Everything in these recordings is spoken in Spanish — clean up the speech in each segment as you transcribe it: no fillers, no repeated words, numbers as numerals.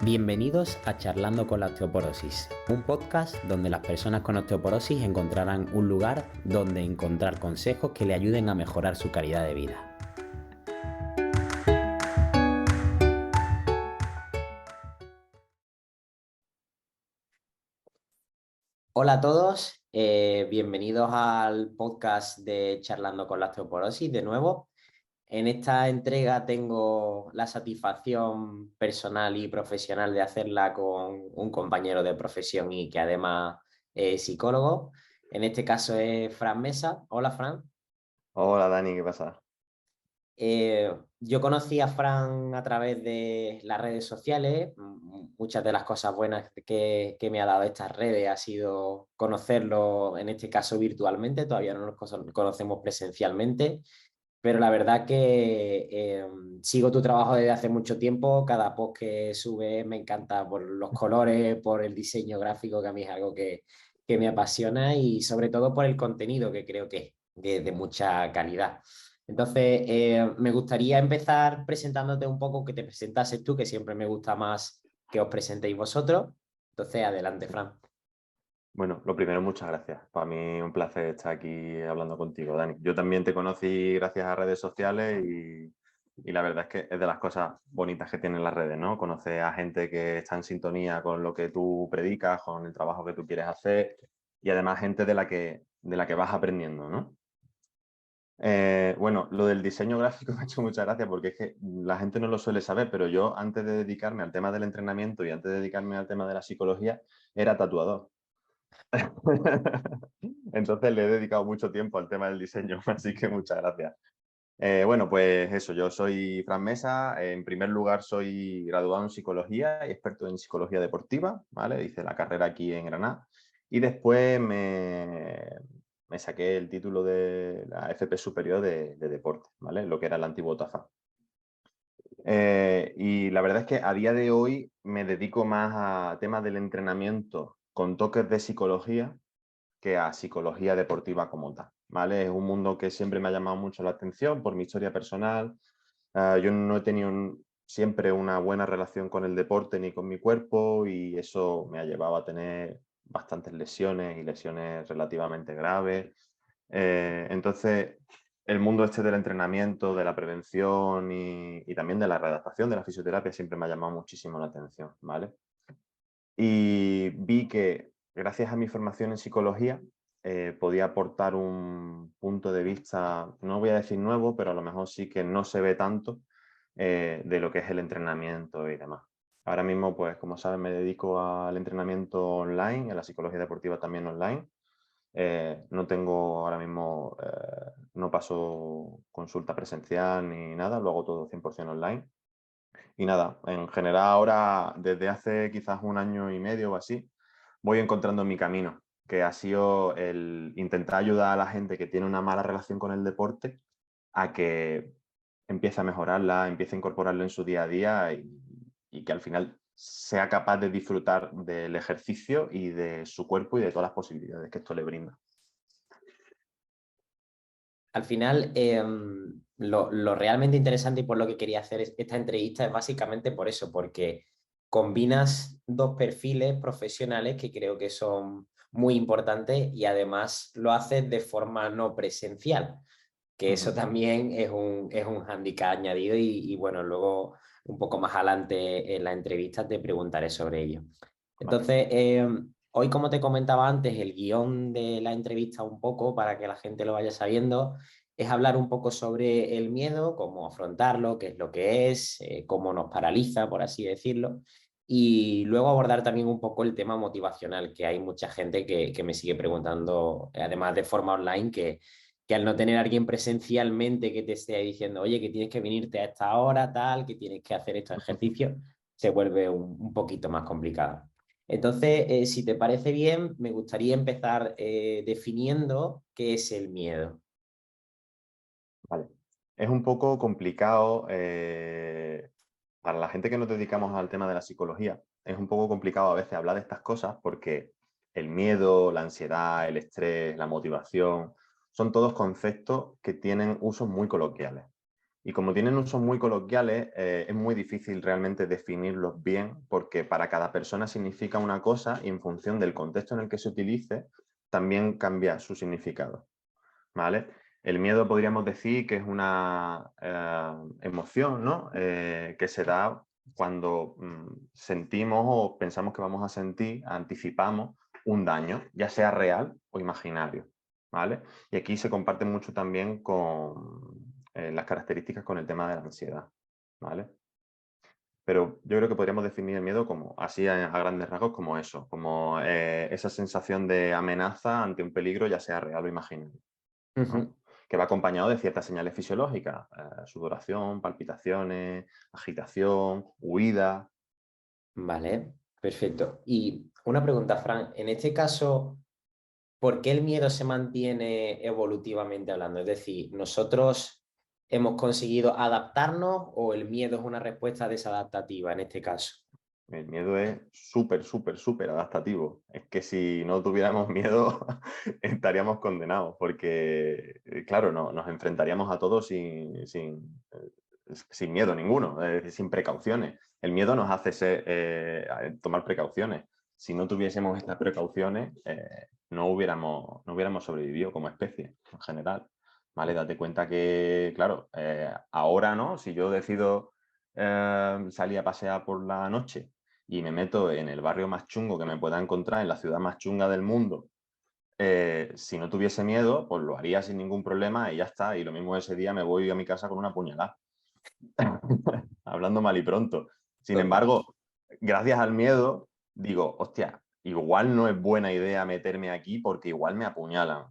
Bienvenidos a Charlando con la Osteoporosis, un podcast donde las personas con osteoporosis encontrarán un lugar donde encontrar consejos que le ayuden a mejorar su calidad de vida. Hola a todos, bienvenidos al podcast de Charlando con la Osteoporosis de nuevo. En esta entrega tengo la satisfacción personal y profesional de hacerla con un compañero de profesión y que además es psicólogo. En este caso es Fran Mesa. Hola, Fran. Hola Dani, ¿qué pasa? Yo conocí a Fran a través de las redes sociales. Muchas de las cosas buenas que me ha dado estas redes ha sido conocerlo, en este caso virtualmente. Todavía no nos conocemos presencialmente. Pero la verdad que sigo tu trabajo desde hace mucho tiempo. Cada post que subes me encanta por los colores, por el diseño gráfico, que a mí es algo que me apasiona, y sobre todo por el contenido, que creo que es de mucha calidad. Entonces, me gustaría empezar presentándote un poco, que te presentases tú, que siempre me gusta más que os presentéis vosotros. Entonces, adelante, Fran. Bueno, lo primero, muchas gracias. Para mí un placer estar aquí hablando contigo, Dani. Yo también te conocí gracias a redes sociales y la verdad es que es de las cosas bonitas que tienen las redes, ¿no? Conocer a gente que está en sintonía con lo que tú predicas, con el trabajo que tú quieres hacer y además gente de la que vas aprendiendo, ¿no? Bueno, lo del diseño gráfico me ha hecho mucha gracia porque es que la gente no lo suele saber, pero yo antes de dedicarme al tema del entrenamiento y antes de dedicarme al tema de la psicología, era tatuador. Entonces le he dedicado mucho tiempo al tema del diseño, así que muchas gracias. Bueno, pues eso, yo soy Fran Mesa. En primer lugar, soy graduado en psicología y experto en psicología deportiva, ¿vale? Hice la carrera aquí en Granada y después me saqué el título de la FP Superior de Deporte, ¿vale? Lo que era el antiguo TAFA. Y la verdad es que a día de hoy me dedico más a temas del entrenamiento con toques de psicología que a psicología deportiva como tal, ¿vale? Es un mundo que siempre me ha llamado mucho la atención por mi historia personal. Yo no he tenido siempre una buena relación con el deporte ni con mi cuerpo y eso me ha llevado a tener bastantes lesiones y lesiones relativamente graves. Entonces, el mundo este del entrenamiento, de la prevención y también de la readaptación de la fisioterapia siempre me ha llamado muchísimo la atención, ¿vale? Y vi que gracias a mi formación en psicología podía aportar un punto de vista, no voy a decir nuevo, pero a lo mejor sí que no se ve tanto de lo que es el entrenamiento y demás. Ahora mismo, pues como sabes, me dedico al entrenamiento online, a la psicología deportiva también online. No tengo ahora mismo, no paso consulta presencial ni nada, lo hago todo 100% online. Y nada, en general ahora, desde hace quizás un año y medio o así, voy encontrando mi camino, que ha sido el intentar ayudar a la gente que tiene una mala relación con el deporte a que empiece a mejorarla, empiece a incorporarlo en su día a día y que al final sea capaz de disfrutar del ejercicio y de su cuerpo y de todas las posibilidades que esto le brinda. Al final, lo realmente interesante y por lo que quería hacer esta entrevista es básicamente por eso, porque combinas dos perfiles profesionales que creo que son muy importantes, y además lo haces de forma no presencial, que eso Ujú. también es un hándicap añadido, y bueno, luego un poco más adelante en la entrevista te preguntaré sobre ello. Vale. Entonces, hoy, como te comentaba antes, el guión de la entrevista, un poco para que la gente lo vaya sabiendo, es hablar un poco sobre el miedo, cómo afrontarlo, qué es lo que es, cómo nos paraliza, por así decirlo, y luego abordar también un poco el tema motivacional, que hay mucha gente que me sigue preguntando, además de forma online, que al no tener a alguien presencialmente que te esté diciendo, oye, que tienes que venirte a esta hora, tal, que tienes que hacer estos ejercicios, se vuelve un poquito más complicado. Entonces, si te parece bien, me gustaría empezar definiendo qué es el miedo. Vale. Es un poco complicado para la gente que nos dedicamos al tema de la psicología. Es un poco complicado a veces hablar de estas cosas porque el miedo, la ansiedad, el estrés, la motivación, son todos conceptos que tienen usos muy coloquiales. Y como tienen usos muy coloquiales, es muy difícil realmente definirlos bien porque para cada persona significa una cosa y en función del contexto en el que se utilice, también cambia su significado, ¿vale? El miedo podríamos decir que es una emoción, ¿no? Que se da cuando sentimos o pensamos que vamos a sentir, anticipamos un daño, ya sea real o imaginario, ¿vale? Y aquí se comparte mucho también con las características con el tema de la ansiedad, ¿vale? Pero yo creo que podríamos definir el miedo como, así a grandes rasgos, como eso, como esa sensación de amenaza ante un peligro, ya sea real o imaginario, Ujú. ¿no? Que va acompañado de ciertas señales fisiológicas, sudoración, palpitaciones, agitación, huida. Vale, perfecto. Y una pregunta, Fran, en este caso, ¿por qué el miedo se mantiene evolutivamente hablando? Es decir, ¿nosotros hemos conseguido adaptarnos o el miedo es una respuesta desadaptativa en este caso? El miedo es súper, súper, súper adaptativo. Es que si no tuviéramos miedo estaríamos condenados, porque, claro, no, nos enfrentaríamos a todos sin miedo ninguno, es decir, sin precauciones. El miedo nos hace tomar precauciones. Si no tuviésemos estas precauciones, no hubiéramos sobrevivido como especie en general. ¿Vale? Date cuenta que, claro, ahora, ¿no? Si yo decido salir a pasear por la noche y me meto en el barrio más chungo que me pueda encontrar, en la ciudad más chunga del mundo, si no tuviese miedo, pues lo haría sin ningún problema y ya está. Y lo mismo ese día me voy a mi casa con una puñalada. Hablando mal y pronto. Sin Total. embargo, gracias al miedo, digo, hostia, igual no es buena idea meterme aquí porque igual me apuñalan,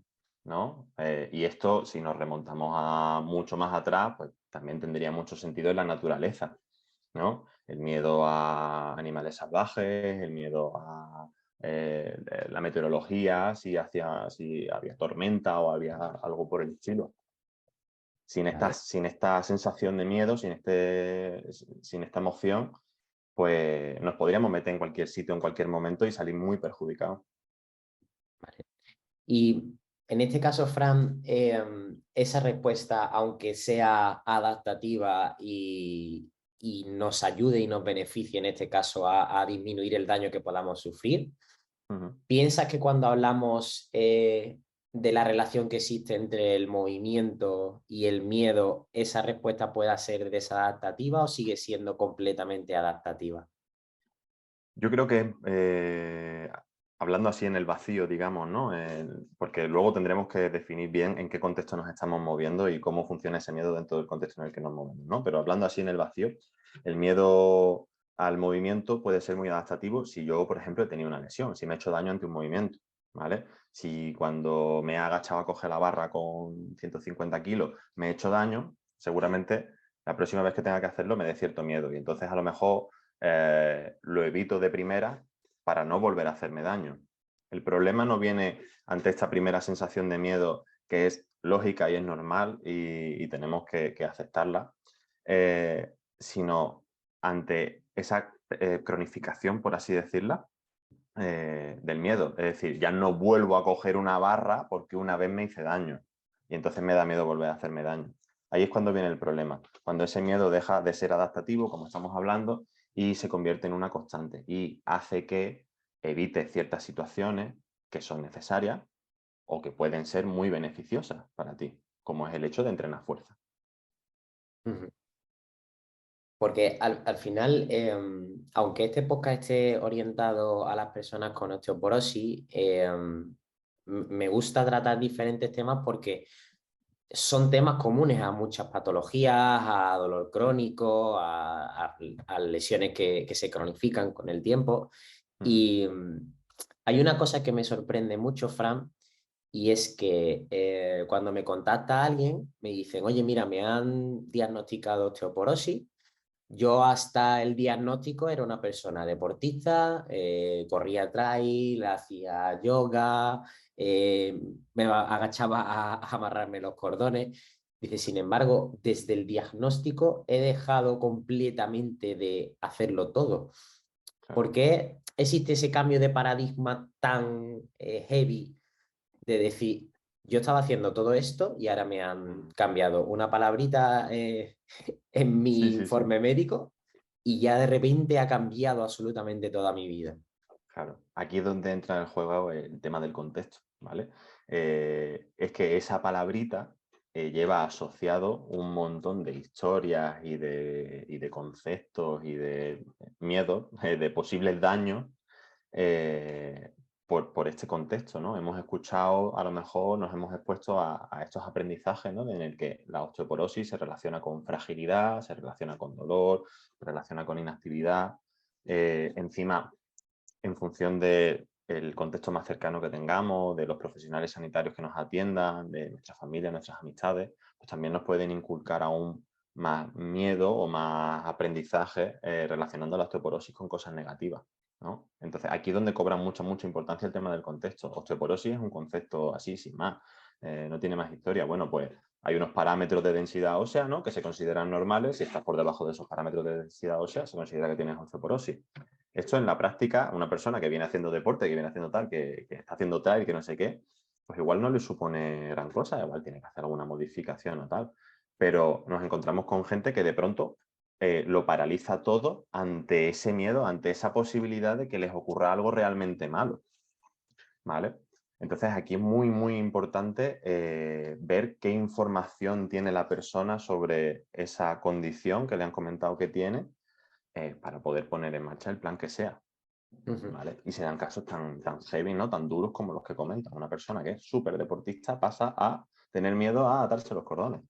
¿no? Y esto, si nos remontamos a mucho más atrás, pues también tendría mucho sentido en la naturaleza, ¿no? El miedo a animales salvajes, el miedo a la meteorología, si había tormenta o había algo por el estilo. Vale. Sin esta sensación de miedo, sin esta emoción, pues nos podríamos meter en cualquier sitio, en cualquier momento y salir muy perjudicados. Vale. Y en este caso, Fran, esa respuesta, aunque sea adaptativa y nos ayude y nos beneficie en este caso a disminuir el daño que podamos sufrir, Ujú. ¿piensas que cuando hablamos de la relación que existe entre el movimiento y el miedo, esa respuesta pueda ser desadaptativa o sigue siendo completamente adaptativa? Yo creo que hablando así en el vacío, digamos, ¿no? Porque luego tendremos que definir bien en qué contexto nos estamos moviendo y cómo funciona ese miedo dentro del contexto en el que nos movemos, ¿no? Pero hablando así en el vacío, el miedo al movimiento puede ser muy adaptativo si yo, por ejemplo, he tenido una lesión, si me he hecho daño ante un movimiento, ¿vale? Si cuando me he agachado a coger la barra con 150 kilos me he hecho daño, seguramente la próxima vez que tenga que hacerlo me dé cierto miedo y entonces a lo mejor lo evito de primera para no volver a hacerme daño. El problema no viene ante esta primera sensación de miedo que es lógica y es normal y tenemos que aceptarla, sino ante esa cronificación, por así decirla, del miedo. Es decir, ya no vuelvo a coger una barra porque una vez me hice daño y entonces me da miedo volver a hacerme daño. Ahí es cuando viene el problema, cuando ese miedo deja de ser adaptativo, como estamos hablando, y se convierte en una constante y hace que evite ciertas situaciones que son necesarias o que pueden ser muy beneficiosas para ti, como es el hecho de entrenar fuerza. Ujú. Porque al final, aunque este podcast esté orientado a las personas con osteoporosis, me gusta tratar diferentes temas porque son temas comunes a muchas patologías, a dolor crónico, a lesiones que se cronifican con el tiempo. Ujú. Y hay una cosa que me sorprende mucho, Fran, y es que cuando me contacta alguien, me dicen, oye, mira, me han diagnosticado osteoporosis. Yo hasta el diagnóstico era una persona deportista, corría trail, hacía yoga, me agachaba a amarrarme los cordones. Dice, sin embargo, desde el diagnóstico he dejado completamente de hacerlo todo. Claro. ¿Por qué existe ese cambio de paradigma tan heavy de decir, yo estaba haciendo todo esto y ahora me han cambiado una palabrita en mi Sí, sí, sí. informe médico y ya de repente ha cambiado absolutamente toda mi vida. Claro, aquí es donde entra en juego el tema del contexto, ¿vale? Es que esa palabrita lleva asociado un montón de historias y de conceptos y de miedos, de posibles daños eh, por este contexto, ¿no? Hemos escuchado, a lo mejor nos hemos expuesto a estos aprendizajes, ¿no? En el que la osteoporosis se relaciona con fragilidad, se relaciona con dolor, se relaciona con inactividad. Encima, en función del contexto más cercano que tengamos, de los profesionales sanitarios que nos atiendan, de nuestra familia, nuestras amistades, pues también nos pueden inculcar aún más miedo o más aprendizaje relacionando la osteoporosis con cosas negativas, ¿no? Entonces, aquí es donde cobra mucha, mucha importancia el tema del contexto. Osteoporosis es un concepto así, sin más, no tiene más historia. Bueno, pues hay unos parámetros de densidad ósea, ¿no? Que se consideran normales. Si estás por debajo de esos parámetros de densidad ósea, se considera que tienes osteoporosis. Esto en la práctica, una persona que viene haciendo deporte, que viene haciendo tal, que está haciendo tal, que no sé qué, pues igual no le supone gran cosa, igual tiene que hacer alguna modificación o tal. Pero nos encontramos con gente que de pronto lo paraliza todo ante ese miedo, ante esa posibilidad de que les ocurra algo realmente malo, ¿vale? Entonces aquí es muy, muy importante ver qué información tiene la persona sobre esa condición que le han comentado que tiene para poder poner en marcha el plan que sea. ¿Vale? Y se dan casos tan heavy, ¿no? Tan duros como los que comentan. Una persona que es súper deportista pasa a tener miedo a atarse los cordones,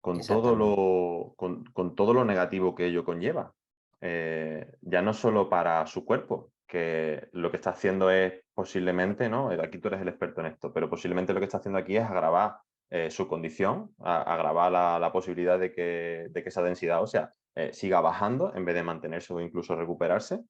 Exactamente. con todo lo negativo que ello conlleva. Ya no solo para su cuerpo, que lo que está haciendo es posiblemente, ¿no? Aquí tú eres el experto en esto, pero posiblemente lo que está haciendo aquí es agravar su condición, agravar la posibilidad de que esa densidad ósea siga bajando en vez de mantenerse o incluso recuperarse.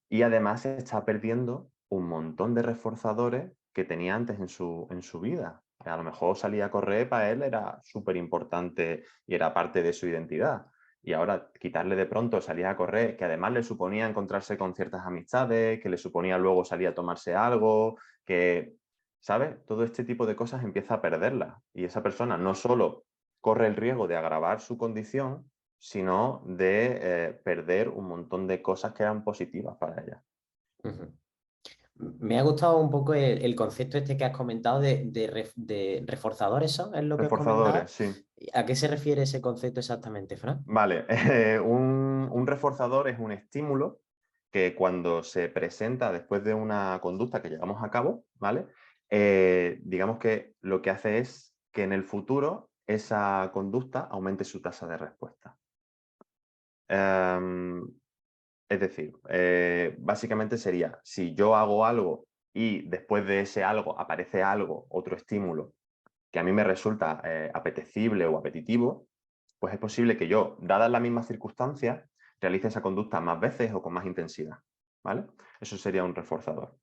Y además se está perdiendo un montón de reforzadores que tenía antes en su vida. A lo mejor salir a correr para él era súper importante y era parte de su identidad. Y ahora quitarle de pronto salir a correr, que además le suponía encontrarse con ciertas amistades, que le suponía luego salir a tomarse algo, que, ¿sabes? Todo este tipo de cosas empieza a perderla. Y esa persona no solo corre el riesgo de agravar su condición, sino de perder un montón de cosas que eran positivas para ella. Ujú. Me ha gustado un poco el concepto este que has comentado de reforzadores, ¿son? ¿Es lo que has comentado? Reforzadores, sí. ¿A qué se refiere ese concepto exactamente, Fran? Vale, un reforzador es un estímulo que cuando se presenta después de una conducta que llevamos a cabo, ¿vale? Digamos que lo que hace es que en el futuro esa conducta aumente su tasa de respuesta. Em, Es decir, básicamente sería, si yo hago algo y después de ese algo aparece algo, otro estímulo, que a mí me resulta apetecible o apetitivo, pues es posible que yo, dadas las mismas circunstancias, realice esa conducta más veces o con más intensidad. ¿Vale? Eso sería un reforzador.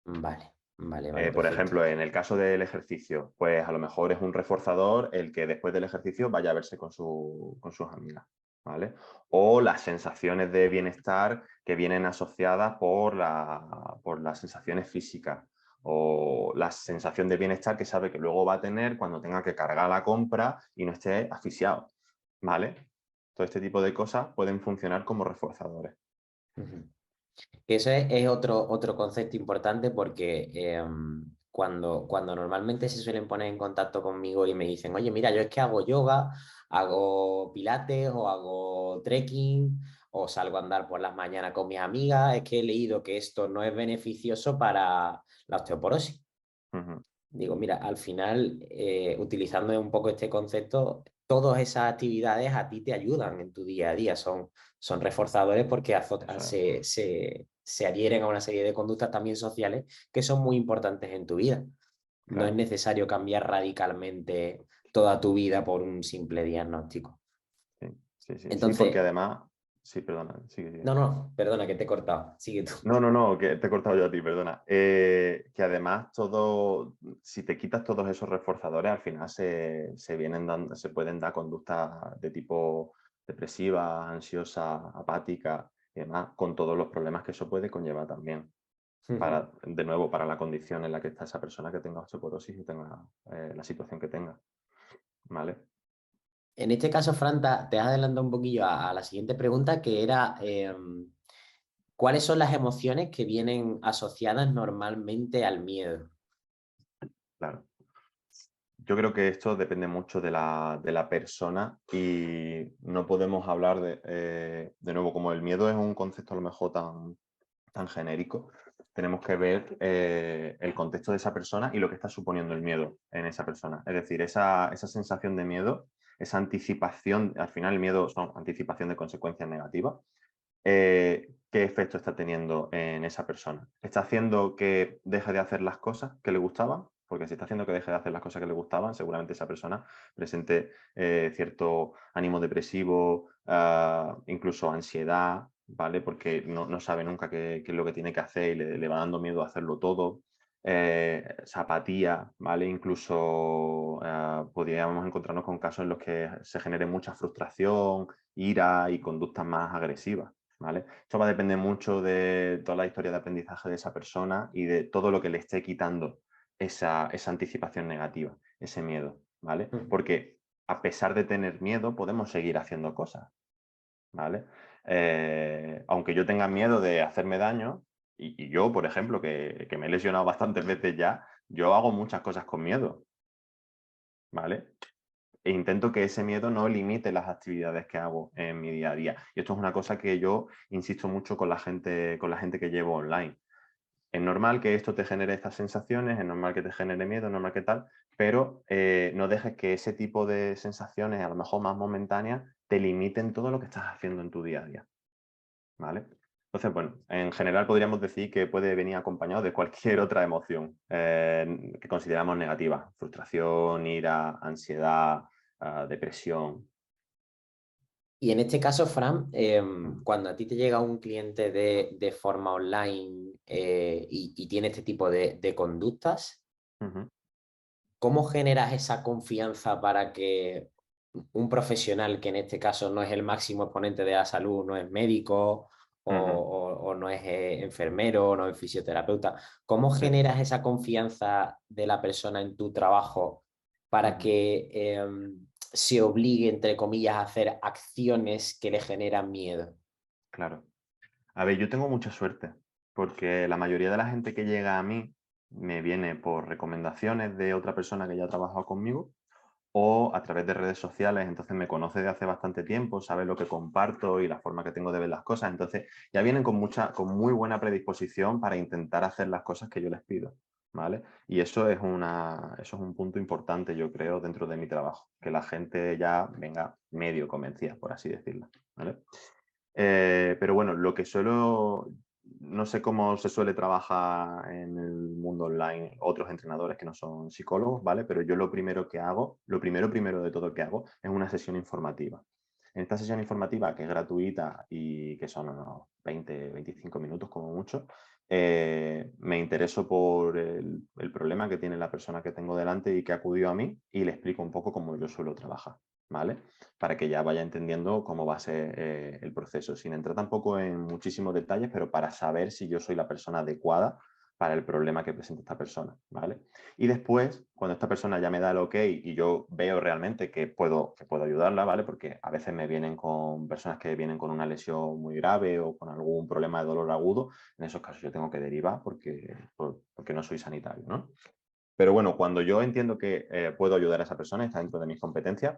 Vale, vale, vale, Por perfecto. ejemplo, en el caso del ejercicio, pues a lo mejor es un reforzador el que después del ejercicio vaya a verse con sus amigas, ¿vale? O las sensaciones de bienestar que vienen asociadas por las sensaciones físicas o la sensación de bienestar que sabe que luego va a tener cuando tenga que cargar la compra y no esté asfixiado, ¿vale? Todo este tipo de cosas pueden funcionar como reforzadores. Ujú. Que eso es otro concepto importante porque cuando normalmente se suelen poner en contacto conmigo y me dicen, oye, mira, yo es que hago yoga, hago pilates o hago trekking o salgo a andar por las mañanas con mis amigas, es que he leído que esto no es beneficioso para la osteoporosis. Ujú, Digo, mira, al final, utilizando un poco este concepto, todas esas actividades a ti te ayudan en tu día a día, son reforzadores porque eso es, se adhieren a una serie de conductas también sociales que son muy importantes en tu vida. No es claro. necesario cambiar radicalmente toda tu vida por un simple diagnóstico. Sí, sí, sí, sí, porque Entonces, además... Sí, perdona, sigue, sigue. no, no, perdona que te he cortado, sigue tú. No, no, no, que te he cortado yo a ti, perdona. Que además todo, si te quitas todos esos reforzadores, al final se vienen dando, se pueden dar conductas de tipo depresiva, ansiosa, apática y demás, con todos los problemas que eso puede conllevar también. Ujú. de nuevo, para la condición en la que está esa persona que tenga osteoporosis y tenga la situación que tenga, ¿vale? En este caso, Fran, te has adelantado un poquillo a la siguiente pregunta, que era, ¿cuáles son las emociones que vienen asociadas normalmente al miedo? Claro. Yo creo que esto depende mucho de la persona y no podemos hablar de nuevo, como el miedo es un concepto a lo mejor tan genérico, tenemos que ver el contexto de esa persona y lo que está suponiendo el miedo en esa persona. Es decir, esa sensación de miedo, esa anticipación, al final el miedo son anticipación de consecuencias negativas. ¿Qué efecto está teniendo en esa persona? ¿Está haciendo que deje de hacer las cosas que le gustaban? Porque si está haciendo que deje de hacer las cosas que le gustaban, seguramente esa persona presente cierto ánimo depresivo, incluso ansiedad, ¿vale? Porque no sabe nunca qué es lo que tiene que hacer y le va dando miedo a hacerlo todo. Esa apatía, ¿vale? Incluso podríamos encontrarnos con casos en los que se genere mucha frustración, ira y conductas más agresivas. ¿Vale? Esto va a depender mucho de toda la historia de aprendizaje de esa persona y de todo lo que le esté quitando esa anticipación negativa, ese miedo, ¿vale? Ujú. Porque a pesar de tener miedo, podemos seguir haciendo cosas, ¿vale? Aunque yo tenga miedo de hacerme daño, y yo, por ejemplo, que me he lesionado bastantes veces ya, yo hago muchas cosas con miedo, ¿vale? E intento que ese miedo no limite las actividades que hago en mi día a día. Y esto es una cosa que yo insisto mucho con la gente que llevo online. Es normal que esto te genere estas sensaciones, es normal que te genere miedo, es normal que tal, pero no dejes que ese tipo de sensaciones, a lo mejor más momentáneas, te limiten todo lo que estás haciendo en tu día a día. ¿Vale? Entonces, bueno, en general podríamos decir que puede venir acompañado de cualquier otra emoción que consideramos negativa. Frustración, ira, ansiedad, depresión. Y en este caso, Fran, cuando a ti te llega un cliente de forma online y tiene este tipo de conductas, Ujú, ¿cómo generas esa confianza para que un profesional, que en este caso no es el máximo exponente de la salud, no es médico ujú, o no es enfermero, no es fisioterapeuta, ¿cómo sí, generas esa confianza de la persona en tu trabajo para ujú, que se obligue, entre comillas, a hacer acciones que le generan miedo? claro. A ver, yo tengo mucha suerte, porque la mayoría de la gente que llega a mí me viene por recomendaciones de otra persona que ya ha trabajado conmigo o a través de redes sociales, entonces me conoce de hace bastante tiempo, sabe lo que comparto y la forma que tengo de ver las cosas, entonces ya vienen con muy buena predisposición para intentar hacer las cosas que yo les pido, ¿vale? Y eso es un punto importante, yo creo, dentro de mi trabajo, que la gente ya venga medio convencida, por así decirlo, ¿vale? Pero bueno, no sé cómo se suele trabajar en el mundo online otros entrenadores que no son psicólogos, ¿vale? Pero yo lo primero que hago, primero de todo que hago, es una sesión informativa. En esta sesión informativa, que es gratuita y que son unos 20-25 minutos como mucho, me intereso por el problema que tiene la persona que tengo delante y que acudió a mí y le explico un poco cómo yo suelo trabajar, ¿vale? Para que ya vaya entendiendo cómo va a ser el proceso, sin entrar tampoco en muchísimos detalles, pero para saber si yo soy la persona adecuada para el problema que presenta esta persona, ¿vale? Y después, cuando esta persona ya me da el ok y yo veo realmente que puedo ayudarla, ¿vale? Porque a veces me vienen con personas que vienen con una lesión muy grave o con algún problema de dolor agudo, en esos casos yo tengo que derivar porque no soy sanitario, ¿no? Pero bueno, cuando yo entiendo que puedo ayudar a esa persona, está dentro de mis competencias,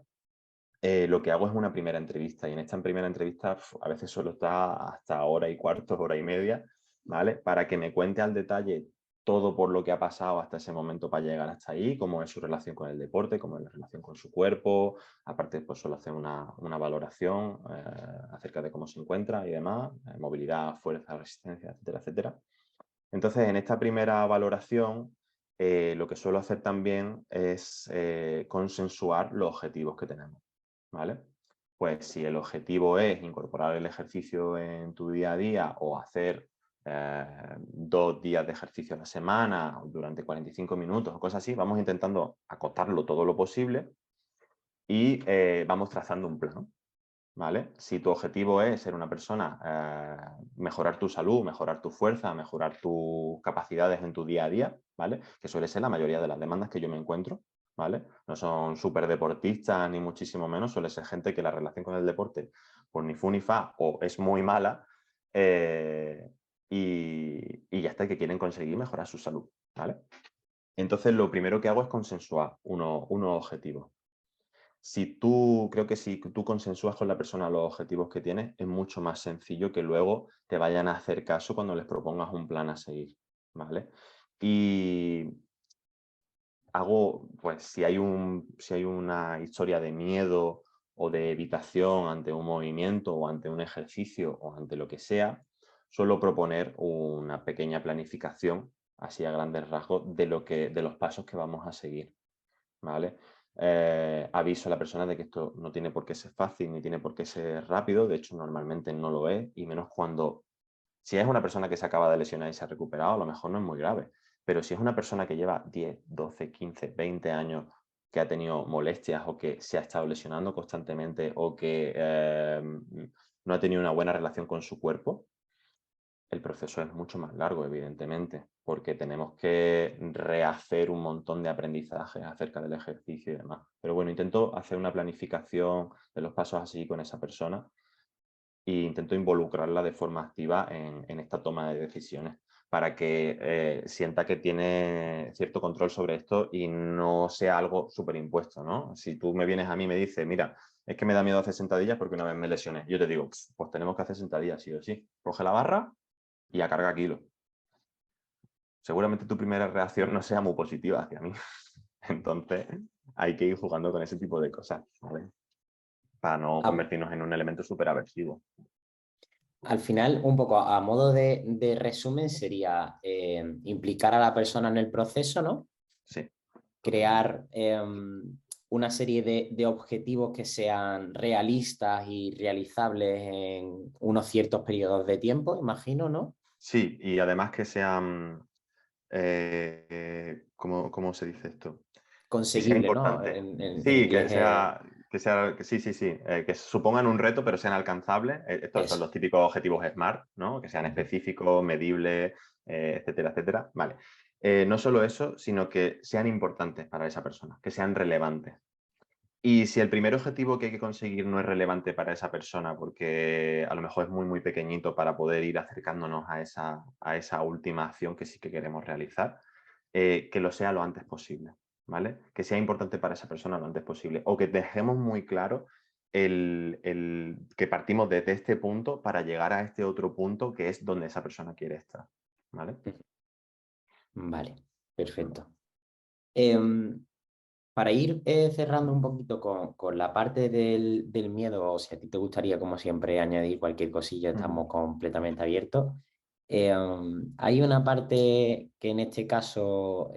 lo que hago es una primera entrevista y en esta primera entrevista a veces suelo estar hasta hora y cuarto, hora y media, ¿vale? Para que me cuente al detalle todo por lo que ha pasado hasta ese momento para llegar hasta ahí, cómo es su relación con el deporte, cómo es la relación con su cuerpo, aparte pues suelo hacer una valoración acerca de cómo se encuentra y demás, movilidad, fuerza, resistencia, etcétera, etcétera. Entonces, en esta primera valoración, lo que suelo hacer también es consensuar los objetivos que tenemos, ¿vale? Pues si el objetivo es incorporar el ejercicio en tu día a día o hacer 2 días de ejercicio a la semana durante 45 minutos o cosas así, vamos intentando acotarlo todo lo posible y vamos trazando un plan. ¿vale? Si tu objetivo es ser una persona, mejorar tu salud, mejorar tu fuerza, mejorar tus capacidades en tu día a día, ¿vale? Que suele ser la mayoría de las demandas que yo me encuentro, ¿vale? No son súper deportistas ni muchísimo menos, suele ser gente que la relación con el deporte, pues ni fu ni fa, o es muy mala, y ya está, que quieren conseguir mejorar su salud, ¿vale? Entonces, lo primero que hago es consensuar unos objetivos. Creo que si tú consensúas con la persona los objetivos que tienes, es mucho más sencillo que luego te vayan a hacer caso cuando les propongas un plan a seguir, ¿vale? Y pues si hay una historia de miedo o de evitación ante un movimiento o ante un ejercicio o ante lo que sea, suelo proponer una pequeña planificación, así a grandes rasgos, de los pasos que vamos a seguir, ¿vale? Aviso a la persona de que esto no tiene por qué ser fácil ni tiene por qué ser rápido, de hecho normalmente no lo es, y menos si es una persona que se acaba de lesionar y se ha recuperado, a lo mejor no es muy grave, pero si es una persona que lleva 10, 12, 15, 20 años que ha tenido molestias o que se ha estado lesionando constantemente o que no ha tenido una buena relación con su cuerpo, el proceso es mucho más largo, evidentemente, porque tenemos que rehacer un montón de aprendizajes acerca del ejercicio y demás. Pero bueno, intento hacer una planificación de los pasos así con esa persona e intento involucrarla de forma activa en esta toma de decisiones para que sienta que tiene cierto control sobre esto y no sea algo súper impuesto, ¿no? Si tú me vienes a mí y me dices, mira, es que me da miedo hacer sentadillas porque una vez me lesioné, yo te digo, pues tenemos que hacer sentadillas sí o sí. Coge la barra y a carga kilos. Seguramente tu primera reacción no sea muy positiva hacia mí. Entonces, hay que ir jugando con ese tipo de cosas, ¿vale? Para no A- convertirnos en un elemento súper aversivo. Al final, un poco a modo de resumen, sería implicar a la persona en el proceso, ¿no? Sí, Crear una serie de objetivos que sean realistas y realizables en unos ciertos periodos de tiempo, imagino, ¿no? sí, y además que sean, ¿cómo se dice esto? Que sea Conseguible, ¿no? importante. En Sí, inglés sí, que supongan un reto, pero sean alcanzables. Estos son eso. los típicos objetivos SMART, ¿no? Que sean específicos, medibles, etcétera, etcétera. Vale. No solo eso, sino que sean importantes para esa persona, que sean relevantes. Y si el primer objetivo que hay que conseguir no es relevante para esa persona, porque a lo mejor es muy, muy pequeñito para poder ir acercándonos a esa última acción que sí que queremos realizar, que lo sea lo antes posible, ¿vale? Que sea importante para esa persona lo antes posible. O que dejemos muy claro que partimos desde este punto para llegar a este otro punto que es donde esa persona quiere estar, ¿vale? Vale, Mm. perfecto. Para ir cerrando un poquito con la parte del miedo, o si a ti te gustaría, como siempre, añadir cualquier cosilla, Ujú. estamos completamente abiertos. Hay una parte que en este caso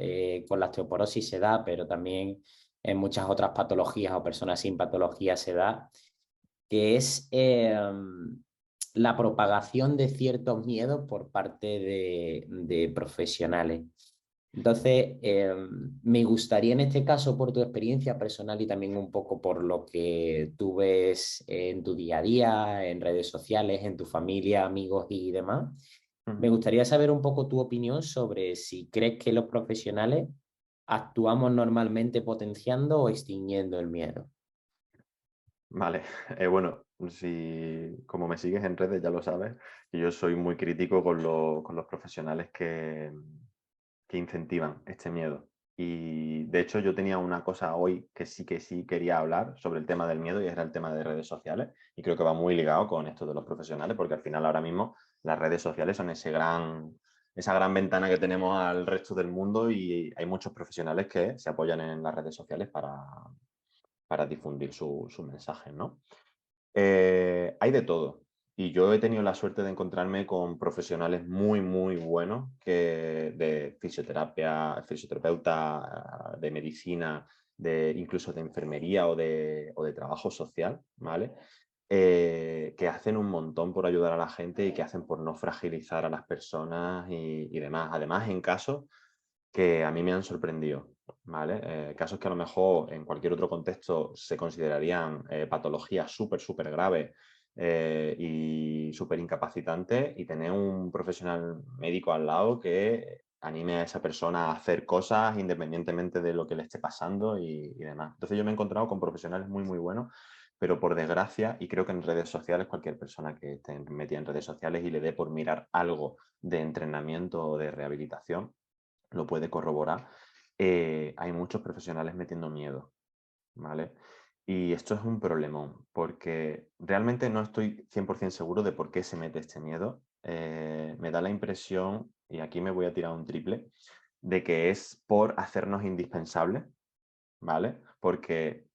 con la osteoporosis se da, pero también en muchas otras patologías o personas sin patología se da, que es la propagación de ciertos miedos por parte de profesionales. Entonces, me gustaría en este caso, por tu experiencia personal y también un poco por lo que tú ves en tu día a día, en redes sociales, en tu familia, amigos y demás, me Ujú. gustaría saber un poco tu opinión sobre si crees que los profesionales actuamos normalmente potenciando o extinguiendo el miedo. Vale, bueno, si como me sigues en redes ya lo sabes, que yo soy muy crítico con los profesionales que incentivan este miedo. Y de hecho yo tenía una cosa hoy que sí quería hablar sobre el tema del miedo y era el tema de redes sociales. Y creo que va muy ligado con esto de los profesionales, porque al final ahora mismo las redes sociales son esa gran ventana que tenemos al resto del mundo y hay muchos profesionales que se apoyan en las redes sociales para difundir sus mensajes, ¿no? Hay de todo. Y yo he tenido la suerte de encontrarme con profesionales muy, muy buenos de fisioterapia, fisioterapeuta, de medicina, incluso de enfermería o de trabajo social, ¿vale? Que hacen un montón por ayudar a la gente y que hacen por no fragilizar a las personas y demás. Además, en casos que a mí me han sorprendido. ¿vale? Casos que a lo mejor en cualquier otro contexto se considerarían patologías súper graves y súper incapacitantes, y tener un profesional médico al lado que anime a esa persona a hacer cosas independientemente de lo que le esté pasando y demás. Entonces yo me he encontrado con profesionales muy buenos, pero por desgracia, y creo que en redes sociales, cualquier persona que esté metida en redes sociales y le dé por mirar algo de entrenamiento o de rehabilitación, lo puede corroborar. Hay muchos profesionales metiendo miedo, ¿vale? Y esto es un problemón, porque realmente no estoy 100% seguro de por qué se mete este miedo. Me da la impresión, y aquí me voy a tirar un triple, de que es por hacernos indispensables, ¿vale? Porque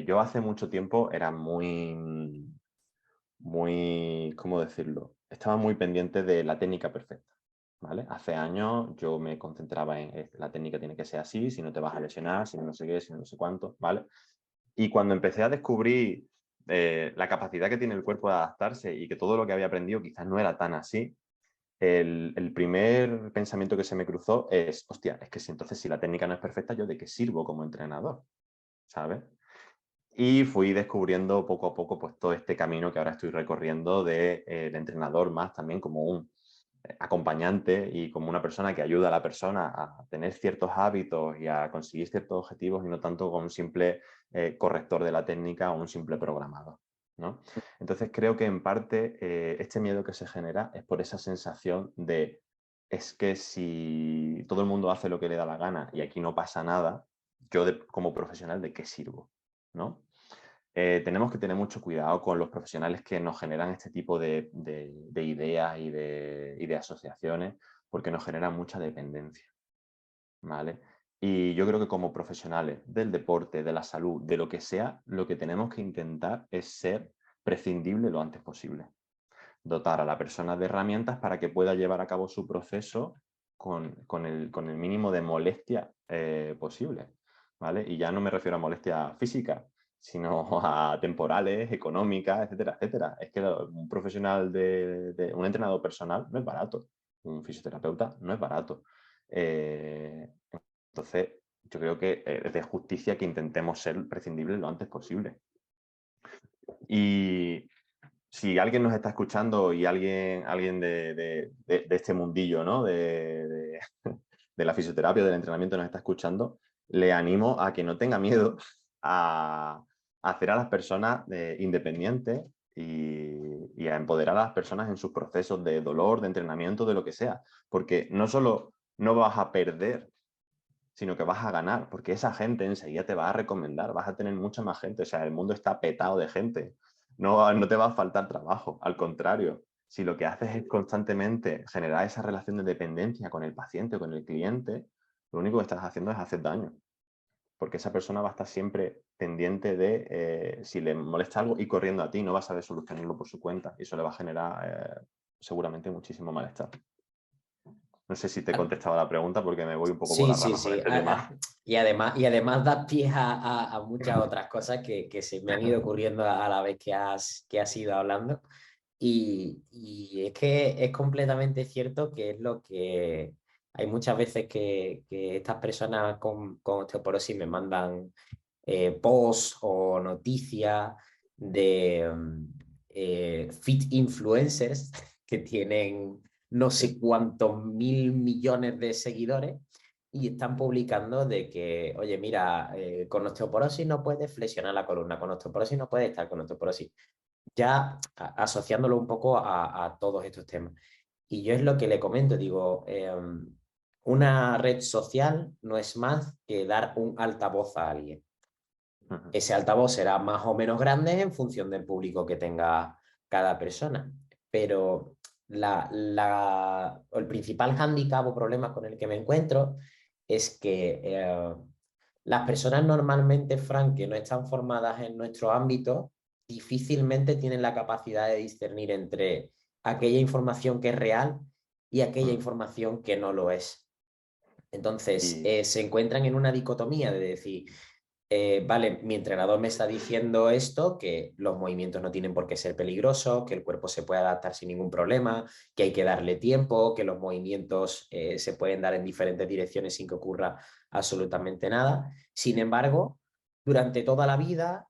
yo hace mucho tiempo era muy, ¿cómo decirlo? Estaba muy pendiente de la técnica perfecta, ¿vale? Hace años yo me concentraba en la técnica tiene que ser así, si no te vas a lesionar, si no sé qué, si no sé cuánto, ¿vale? Y cuando empecé a descubrir la capacidad que tiene el cuerpo de adaptarse y que todo lo que había aprendido quizás no era tan así, el primer pensamiento que se me cruzó es, hostia, es que si entonces si la técnica no es perfecta, ¿yo de qué sirvo como entrenador? ¿Sabes? Y fui descubriendo poco a poco pues, todo este camino que ahora estoy recorriendo de entrenador más también como un acompañante y como una persona que ayuda a la persona a tener ciertos hábitos y a conseguir ciertos objetivos y no tanto como un simple corrector de la técnica o un simple programador, ¿no? Entonces creo que en parte este miedo que se genera es por esa sensación de es que si todo el mundo hace lo que le da la gana y aquí no pasa nada, yo como profesional, ¿de qué sirvo? ¿No? Tenemos que tener mucho cuidado con los profesionales que nos generan este tipo de ideas y de asociaciones, porque nos generan mucha dependencia, ¿vale? Y yo creo que como profesionales del deporte, de la salud, de lo que sea, lo que tenemos que intentar es ser prescindible lo antes posible. Dotar a la persona de herramientas para que pueda llevar a cabo su proceso con el mínimo de molestia posible, ¿vale? Y ya no me refiero a molestia física, sino a temporales, económicas, etcétera, etcétera. Es que un profesional un entrenador personal no es barato, un fisioterapeuta no es barato. Eh, entonces, yo creo que es de justicia que intentemos ser prescindibles lo antes posible. Y si alguien nos está escuchando y alguien de este mundillo, ¿no? De la fisioterapia, del entrenamiento nos está escuchando, le animo a que no tenga miedo a hacer a las personas independientes y a empoderar a las personas en sus procesos de dolor, de entrenamiento, de lo que sea. Porque no solo no vas a perder, sino que vas a ganar, porque esa gente enseguida te va a recomendar, vas a tener mucha más gente, o sea, el mundo está petado de gente, no te va a faltar trabajo, al contrario, si lo que haces es constantemente generar esa relación de dependencia con el paciente o con el cliente, lo único que estás haciendo es hacer daño, porque esa persona va a estar siempre pendiente de si le molesta algo y corriendo a ti, no va a saber solucionarlo por su cuenta y eso le va a generar seguramente muchísimo malestar. No sé si te he contestado la pregunta porque me voy un poco por Sí, las sí, ramas con sí. este tema. Y además das pie a muchas otras cosas que se me han ido ocurriendo a la vez que has ido hablando. Y es que es completamente cierto que es lo que hay muchas veces que estas personas con osteoporosis me mandan posts o noticias de fit influencers que tienen no sé cuántos mil millones de seguidores y están publicando de que, oye, mira, con osteoporosis no puedes flexionar la columna, con osteoporosis no puedes estar con osteoporosis, ya asociándolo un poco a todos estos temas. Y yo es lo que le comento, digo, una red social no es más que dar un altavoz a alguien. Ese altavoz será más o menos grande en función del público que tenga cada persona, pero el principal hándicap o problema con el que me encuentro es que las personas normalmente, Frank, que no están formadas en nuestro ámbito, difícilmente tienen la capacidad de discernir entre aquella información que es real y aquella información que no lo es. Entonces, Y se encuentran en una dicotomía de decir, vale, mi entrenador me está diciendo esto, que los movimientos no tienen por qué ser peligrosos, que el cuerpo se puede adaptar sin ningún problema, que hay que darle tiempo, que los movimientos se pueden dar en diferentes direcciones sin que ocurra absolutamente nada. Sin embargo, durante toda la vida,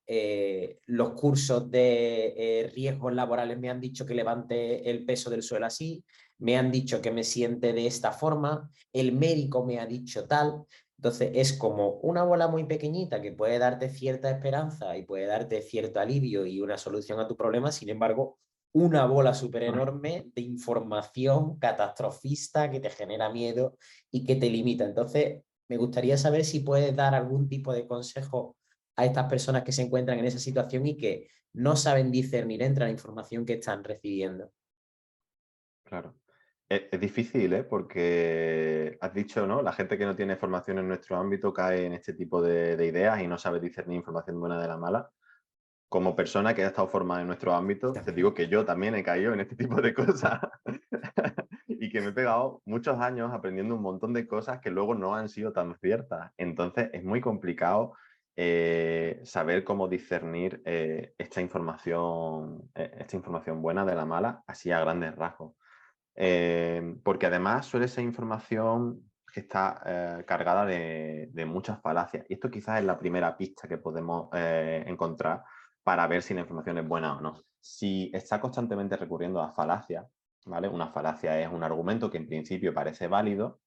los cursos de riesgos laborales me han dicho que levante el peso del suelo así, me han dicho que me siente de esta forma, el médico me ha dicho tal. Entonces es como una bola muy pequeñita que puede darte cierta esperanza y puede darte cierto alivio y una solución a tu problema. Sin embargo, una bola súper enorme de información catastrofista que te genera miedo y que te limita. Entonces, me gustaría saber si puedes dar algún tipo de consejo a estas personas que se encuentran en esa situación y que no saben discernir entre la información que están recibiendo. Claro. Es difícil, ¿eh? Porque has dicho, ¿no? La gente que no tiene formación en nuestro ámbito cae en este tipo de ideas y no sabe discernir información buena de la mala. Como persona que ha estado formada en nuestro ámbito, te También. digo que yo también he caído en este tipo de cosas y que me he pegado muchos años aprendiendo un montón de cosas que luego no han sido tan ciertas. Entonces es muy complicado saber cómo discernir esta información buena de la mala, así a grandes rasgos. Porque además suele ser información que está cargada de muchas falacias. Y esto quizás es la primera pista que podemos encontrar para ver si la información es buena o no. Si está constantemente recurriendo a falacias, ¿vale? Una falacia es un argumento que en principio parece válido,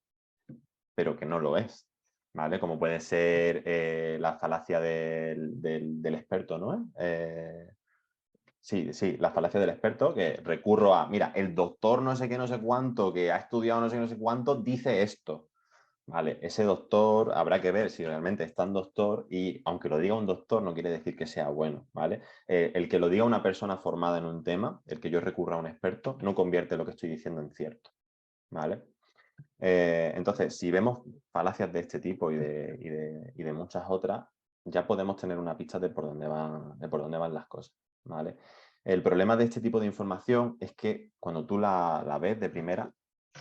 pero que no lo es, ¿vale? Como puede ser la falacia del experto, ¿no? Sí, sí, la falacia del experto, que recurro a, mira, el doctor no sé qué, no sé cuánto, que ha estudiado no sé qué, no sé cuánto, dice esto. Vale, ese doctor habrá que ver si realmente es tan doctor y aunque lo diga un doctor no quiere decir que sea bueno, ¿vale? El que lo diga una persona formada en un tema, el que yo recurra a un experto, no convierte lo que estoy diciendo en cierto, ¿vale? Entonces, si vemos falacias de este tipo y de muchas otras, ya podemos tener una pista de por dónde van las cosas, ¿vale? El problema de este tipo de información es que cuando tú la ves de primera,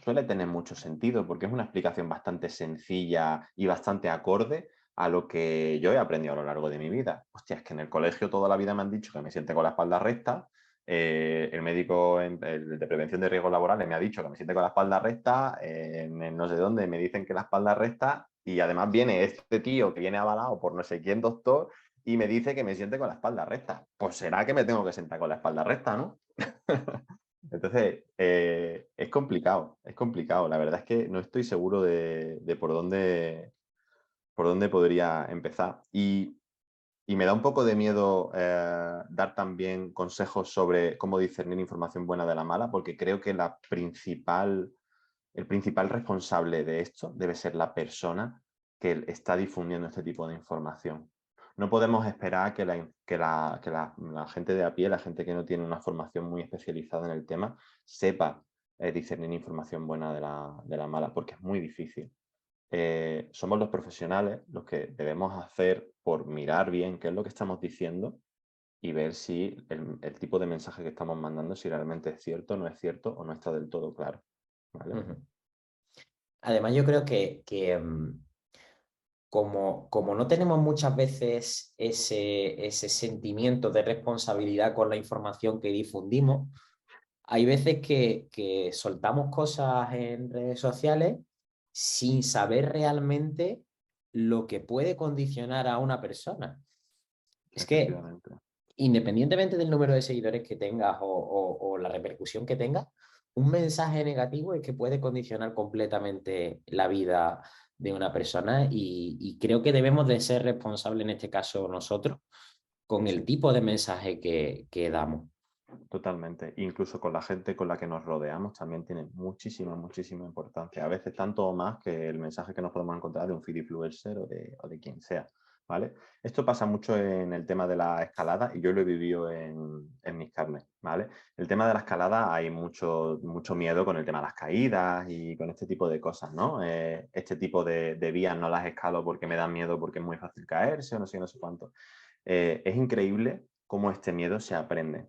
suele tener mucho sentido porque es una explicación bastante sencilla y bastante acorde a lo que yo he aprendido a lo largo de mi vida. Hostia, es que en el colegio toda la vida me han dicho que me siente con la espalda recta, el médico el de prevención de riesgos laborales me ha dicho que me siente con la espalda recta, en no sé dónde me dicen que la espalda recta y además viene este tío que viene avalado por no sé quién doctor y me dice que me siente con la espalda recta. Pues será que me tengo que sentar con la espalda recta, ¿no? Entonces, es complicado, es complicado. La verdad es que no estoy seguro de por dónde podría empezar. Y me da un poco de miedo dar también consejos sobre cómo discernir información buena de la mala, porque creo que el principal responsable de esto debe ser la persona que está difundiendo este tipo de información. No podemos esperar que la gente de a pie, la gente que no tiene una formación muy especializada en el tema, sepa discernir información buena de la mala, porque es muy difícil. Somos los profesionales los que debemos hacer por mirar bien qué es lo que estamos diciendo y ver si el tipo de mensaje que estamos mandando, si realmente es cierto, no es cierto o no está del todo claro. ¿Vale? Ujú. Además, yo creo que como no tenemos muchas veces ese sentimiento de responsabilidad con la información que difundimos, hay veces que soltamos cosas en redes sociales sin saber realmente lo que puede condicionar a una persona. Es que Efectivamente. independientemente del número de seguidores que tengas o la repercusión que tengas, un mensaje negativo es que puede condicionar completamente la vida de una persona y creo que debemos de ser responsables en este caso nosotros con el Sí, tipo de mensaje que damos. totalmente. Incluso con la gente con la que nos rodeamos también tiene muchísima, muchísima importancia. A veces tanto o más que el mensaje que nos podemos encontrar de un feed influencer o de quien sea. ¿Vale? Esto pasa mucho en el tema de la escalada y yo lo he vivido en mis carnes, ¿vale? El tema de la escalada hay mucho, mucho miedo con el tema de las caídas y con este tipo de cosas, ¿no? Este tipo de vías no las escalo porque me da miedo porque es muy fácil caerse o no sé cuánto. Es increíble cómo este miedo se aprende.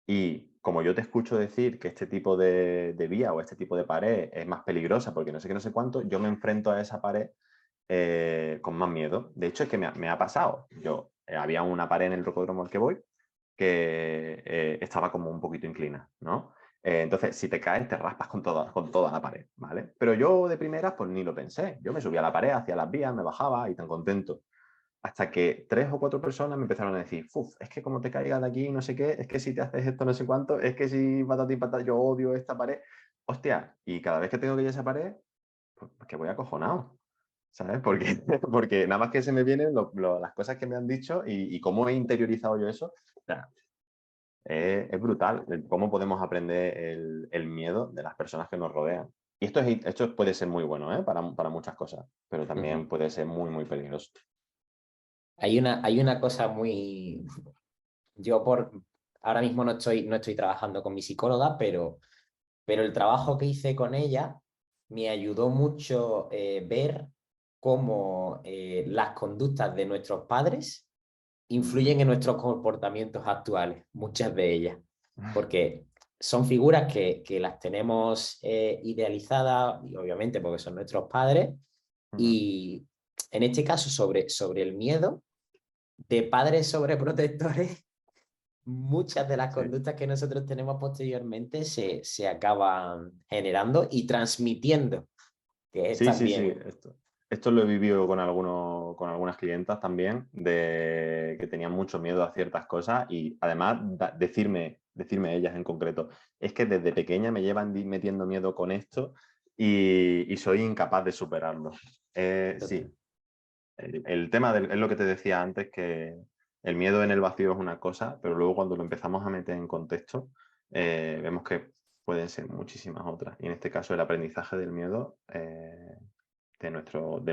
Y como yo te escucho decir que este tipo de vía o este tipo de pared es más peligrosa porque no sé qué, no sé cuánto, yo me enfrento a esa pared con más miedo. De hecho, es que me ha pasado. Yo había una pared en el rocódromo al que voy que estaba como un poquito inclinada, ¿no? Entonces, si te caes, te raspas con toda la pared, ¿vale? Pero yo de primeras, pues ni lo pensé. Yo me subía a la pared, hacía las vías, me bajaba y tan contento. Hasta que 3 o 4 personas me empezaron a decir, "Uf, es que como te caigas de aquí, no sé qué, es que si te haces esto, no sé cuánto, es que si patati patata, yo odio esta pared". Hostia, y cada vez que tengo que ir a esa pared, pues que voy acojonado, ¿sabes? Porque, porque nada más que se me vienen las cosas que me han dicho y cómo he interiorizado yo eso. O sea, es brutal cómo podemos aprender el miedo de las personas que nos rodean. Y esto puede ser muy bueno, ¿eh? Para muchas cosas, pero Ujú. también puede ser muy, muy peligroso. Hay una cosa muy... Yo ahora mismo no estoy trabajando con mi psicóloga, pero el trabajo que hice con ella me ayudó mucho ver cómo las conductas de nuestros padres influyen en nuestros comportamientos actuales, muchas de ellas, porque son figuras que las tenemos idealizadas, y obviamente porque son nuestros padres, Ujú. y en este caso sobre el miedo de padres sobreprotectores, muchas de las Sí. conductas que nosotros tenemos posteriormente se acaban generando y transmitiendo, que es Sí, sí, sí. también... Esto lo he vivido con algunas clientas también, de que tenían mucho miedo a ciertas cosas y además decirme ellas en concreto, es que desde pequeña me llevan metiendo miedo con esto y soy incapaz de superarlo. Sí, el tema es lo que te decía antes, que el miedo en el vacío es una cosa, pero luego cuando lo empezamos a meter en contexto, vemos que pueden ser muchísimas otras. Y en este caso el aprendizaje del miedo de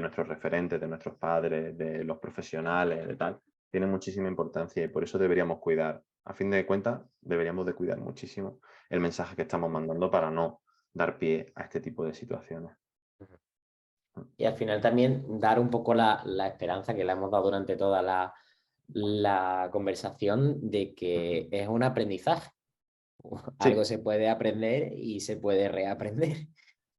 nuestros referentes, de nuestros padres, de los profesionales, de tal, tiene muchísima importancia y por eso deberíamos cuidar. A fin de cuentas, deberíamos de cuidar muchísimo el mensaje que estamos mandando para no dar pie a este tipo de situaciones. Y al final también dar un poco la esperanza que le hemos dado durante toda la conversación de que es un aprendizaje. Algo Sí, se puede aprender y se puede reaprender.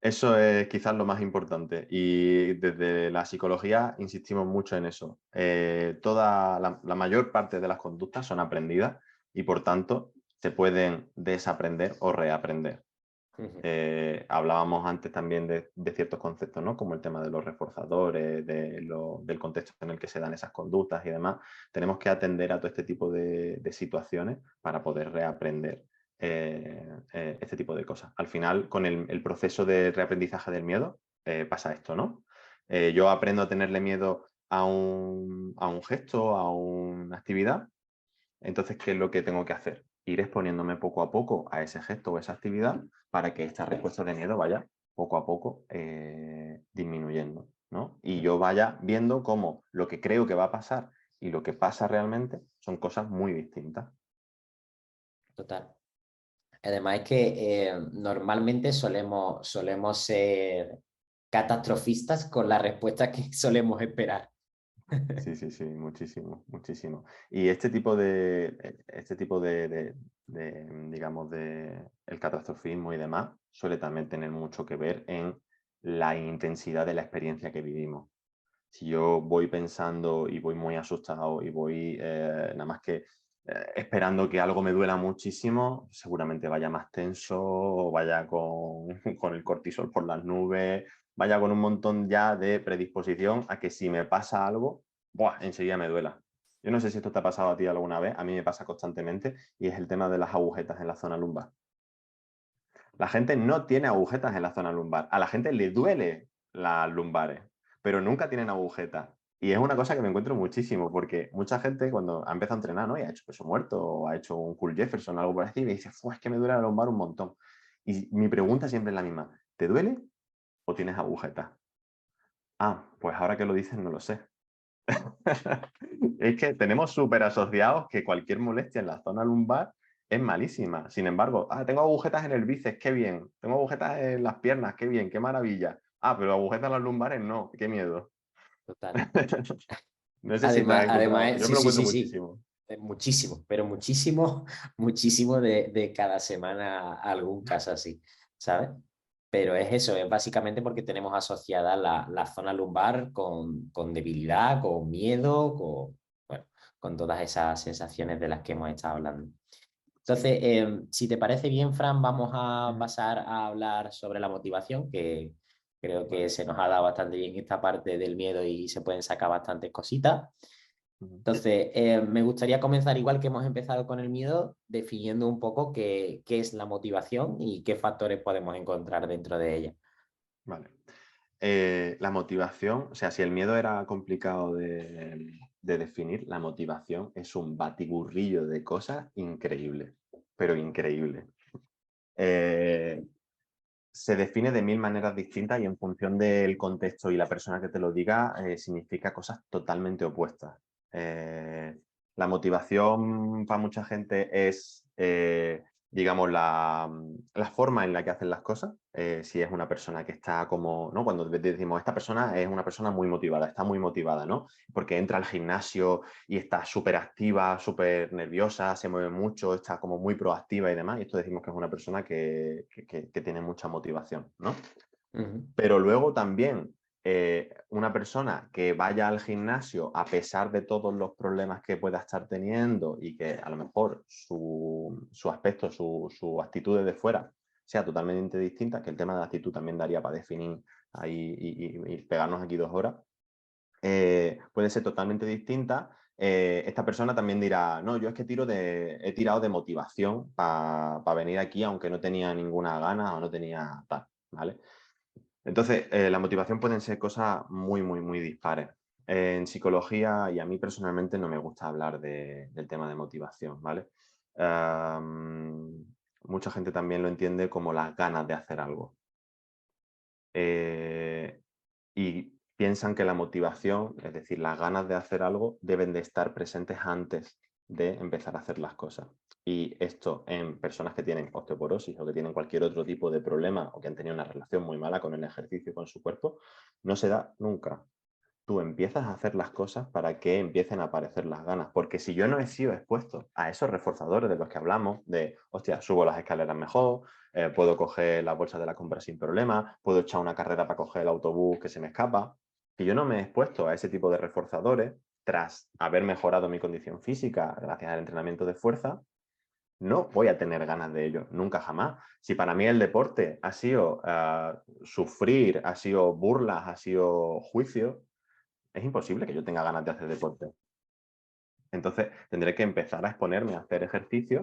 eso es quizás lo más importante y desde la psicología insistimos mucho en eso. Toda la mayor parte de las conductas son aprendidas y por tanto se pueden desaprender o reaprender. Hablábamos antes también de ciertos conceptos, ¿no? Como el tema de los reforzadores, del contexto en el que se dan esas conductas y demás. Tenemos que atender a todo este tipo de situaciones para poder reaprender este tipo de cosas. Al final, con el proceso de reaprendizaje del miedo, pasa esto, ¿no? Yo aprendo a tenerle miedo a un gesto, a una actividad. Entonces, ¿qué es lo que tengo que hacer? Ir exponiéndome poco a poco a ese gesto o esa actividad para que esta respuesta de miedo vaya poco a poco disminuyendo, ¿no? Y yo vaya viendo cómo lo que creo que va a pasar y lo que pasa realmente son cosas muy distintas. Total. Además es que normalmente solemos ser catastrofistas con la respuesta que solemos esperar. Sí, sí, sí, muchísimo, muchísimo. Y este tipo digamos, el catastrofismo y demás, suele también tener mucho que ver en la intensidad de la experiencia que vivimos. Si yo voy pensando y voy muy asustado y voy nada más que esperando que algo me duela muchísimo, seguramente vaya más tenso, o vaya con el cortisol por las nubes, vaya con un montón ya de predisposición a que si me pasa algo, ¡buah!, enseguida me duela. Yo no sé si esto te ha pasado a ti alguna vez, a mí me pasa constantemente, y es el tema de las agujetas en la zona lumbar. La gente no tiene agujetas en la zona lumbar. A la gente le duele las lumbares, pero nunca tienen agujetas. Y es una cosa que me encuentro muchísimo, porque mucha gente cuando ha empezado a entrenar, ¿no? Y ha hecho peso muerto o ha hecho un cool Jefferson, algo por así, me dice, es que me duele la lumbar un montón. Y mi pregunta siempre es la misma, ¿te duele o tienes agujetas? Ah, pues ahora que lo dices no lo sé. Es que tenemos súper asociados que cualquier molestia en la zona lumbar es malísima. Sin embargo, tengo agujetas en el bíceps, qué bien. Tengo agujetas en las piernas, qué bien, qué maravilla. Pero agujetas en las lumbares, no, qué miedo. Total. No sé si te has encontrado, yo me Sí, lo sí, encuentro sí, sí. muchísimo. Muchísimo, pero muchísimo, muchísimo de cada semana algún caso así, ¿sabes? pero es eso, es básicamente porque tenemos asociada la zona lumbar con debilidad, con miedo, bueno, con todas esas sensaciones de las que hemos estado hablando. Sí. Entonces, si te parece bien, Fran, vamos a Ujú. pasar a hablar sobre la motivación, que creo que Vale. se nos ha dado bastante bien esta parte del miedo y se pueden sacar bastantes cositas. Ujú. Entonces, me gustaría comenzar igual que hemos empezado con el miedo, definiendo un poco qué es la motivación y qué factores podemos encontrar dentro de ella. Vale. La motivación, o sea, si el miedo era complicado de definir, la motivación es un batiburrillo de cosas increíble, pero increíble. Eh, Se define de mil maneras distintas y en función del contexto y la persona que te lo diga, significa cosas totalmente opuestas. La motivación para mucha gente es, digamos, la forma en la que hacen las cosas. Si es una persona que está como, ¿no? Cuando decimos, esta persona es una persona muy motivada, está muy motivada, ¿no? Porque entra al gimnasio y está súper activa, súper nerviosa, se mueve mucho, está como muy proactiva y demás. Y esto decimos que es una persona que tiene mucha motivación, ¿no? Ujú. Pero luego también una persona que vaya al gimnasio a pesar de todos los problemas que pueda estar teniendo y que a lo mejor su aspecto, su actitud de fuera sea totalmente distinta, que el tema de la actitud también daría para definir ahí y pegarnos aquí 2 horas, puede ser totalmente distinta. Esta persona también dirá, no, yo es que he tirado de motivación para venir aquí aunque no tenía ninguna gana o no tenía tal, ¿vale? Entonces, la motivación pueden ser cosas muy, muy, muy dispares. En psicología, y a mí personalmente no me gusta hablar del tema de motivación, ¿vale? Mucha gente también lo entiende como las ganas de hacer algo. Eh, y piensan que la motivación, es decir, las ganas de hacer algo, deben de estar presentes antes de empezar a hacer las cosas. Y esto en personas que tienen osteoporosis o que tienen cualquier otro tipo de problema o que han tenido una relación muy mala con el ejercicio y con su cuerpo, no se da nunca. Tú empiezas a hacer las cosas para que empiecen a aparecer las ganas. Porque si yo no he sido expuesto a esos reforzadores de los que hablamos, de, hostia, subo las escaleras mejor, puedo coger las bolsas de la compra sin problema, puedo echar una carrera para coger el autobús que se me escapa, si yo no me he expuesto a ese tipo de reforzadores, tras haber mejorado mi condición física gracias al entrenamiento de fuerza, no voy a tener ganas de ello, nunca jamás. Si para mí el deporte ha sido sufrir, ha sido burlas, ha sido juicio, es imposible que yo tenga ganas de hacer deporte. Entonces, tendré que empezar a exponerme a hacer ejercicio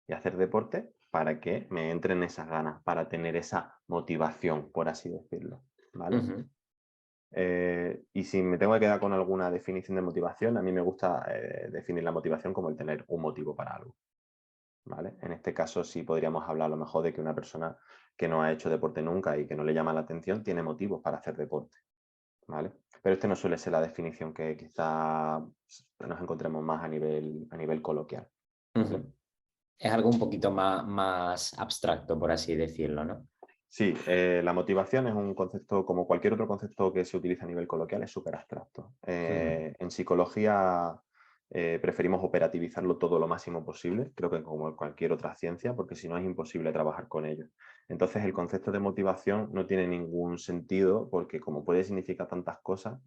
y a hacer deporte para que me entren esas ganas, para tener esa motivación, por así decirlo. ¿Vale? Ujú. Y si me tengo que quedar con alguna definición de motivación, a mí me gusta definir la motivación como el tener un motivo para algo. ¿Vale? En este caso sí podríamos hablar a lo mejor de que una persona que no ha hecho deporte nunca y que no le llama la atención tiene motivos para hacer deporte. ¿Vale? Pero este no suele ser la definición que quizá nos encontremos más a nivel coloquial. ¿Vale? Ujú. Es algo un poquito más abstracto, por así decirlo, ¿no? Sí, la motivación es un concepto, como cualquier otro concepto que se utiliza a nivel coloquial, es súper abstracto. Ujú. En psicología preferimos operativizarlo todo lo máximo posible, creo que como cualquier otra ciencia, porque si no es imposible trabajar con ello. Entonces el concepto de motivación no tiene ningún sentido porque como puede significar tantas cosas,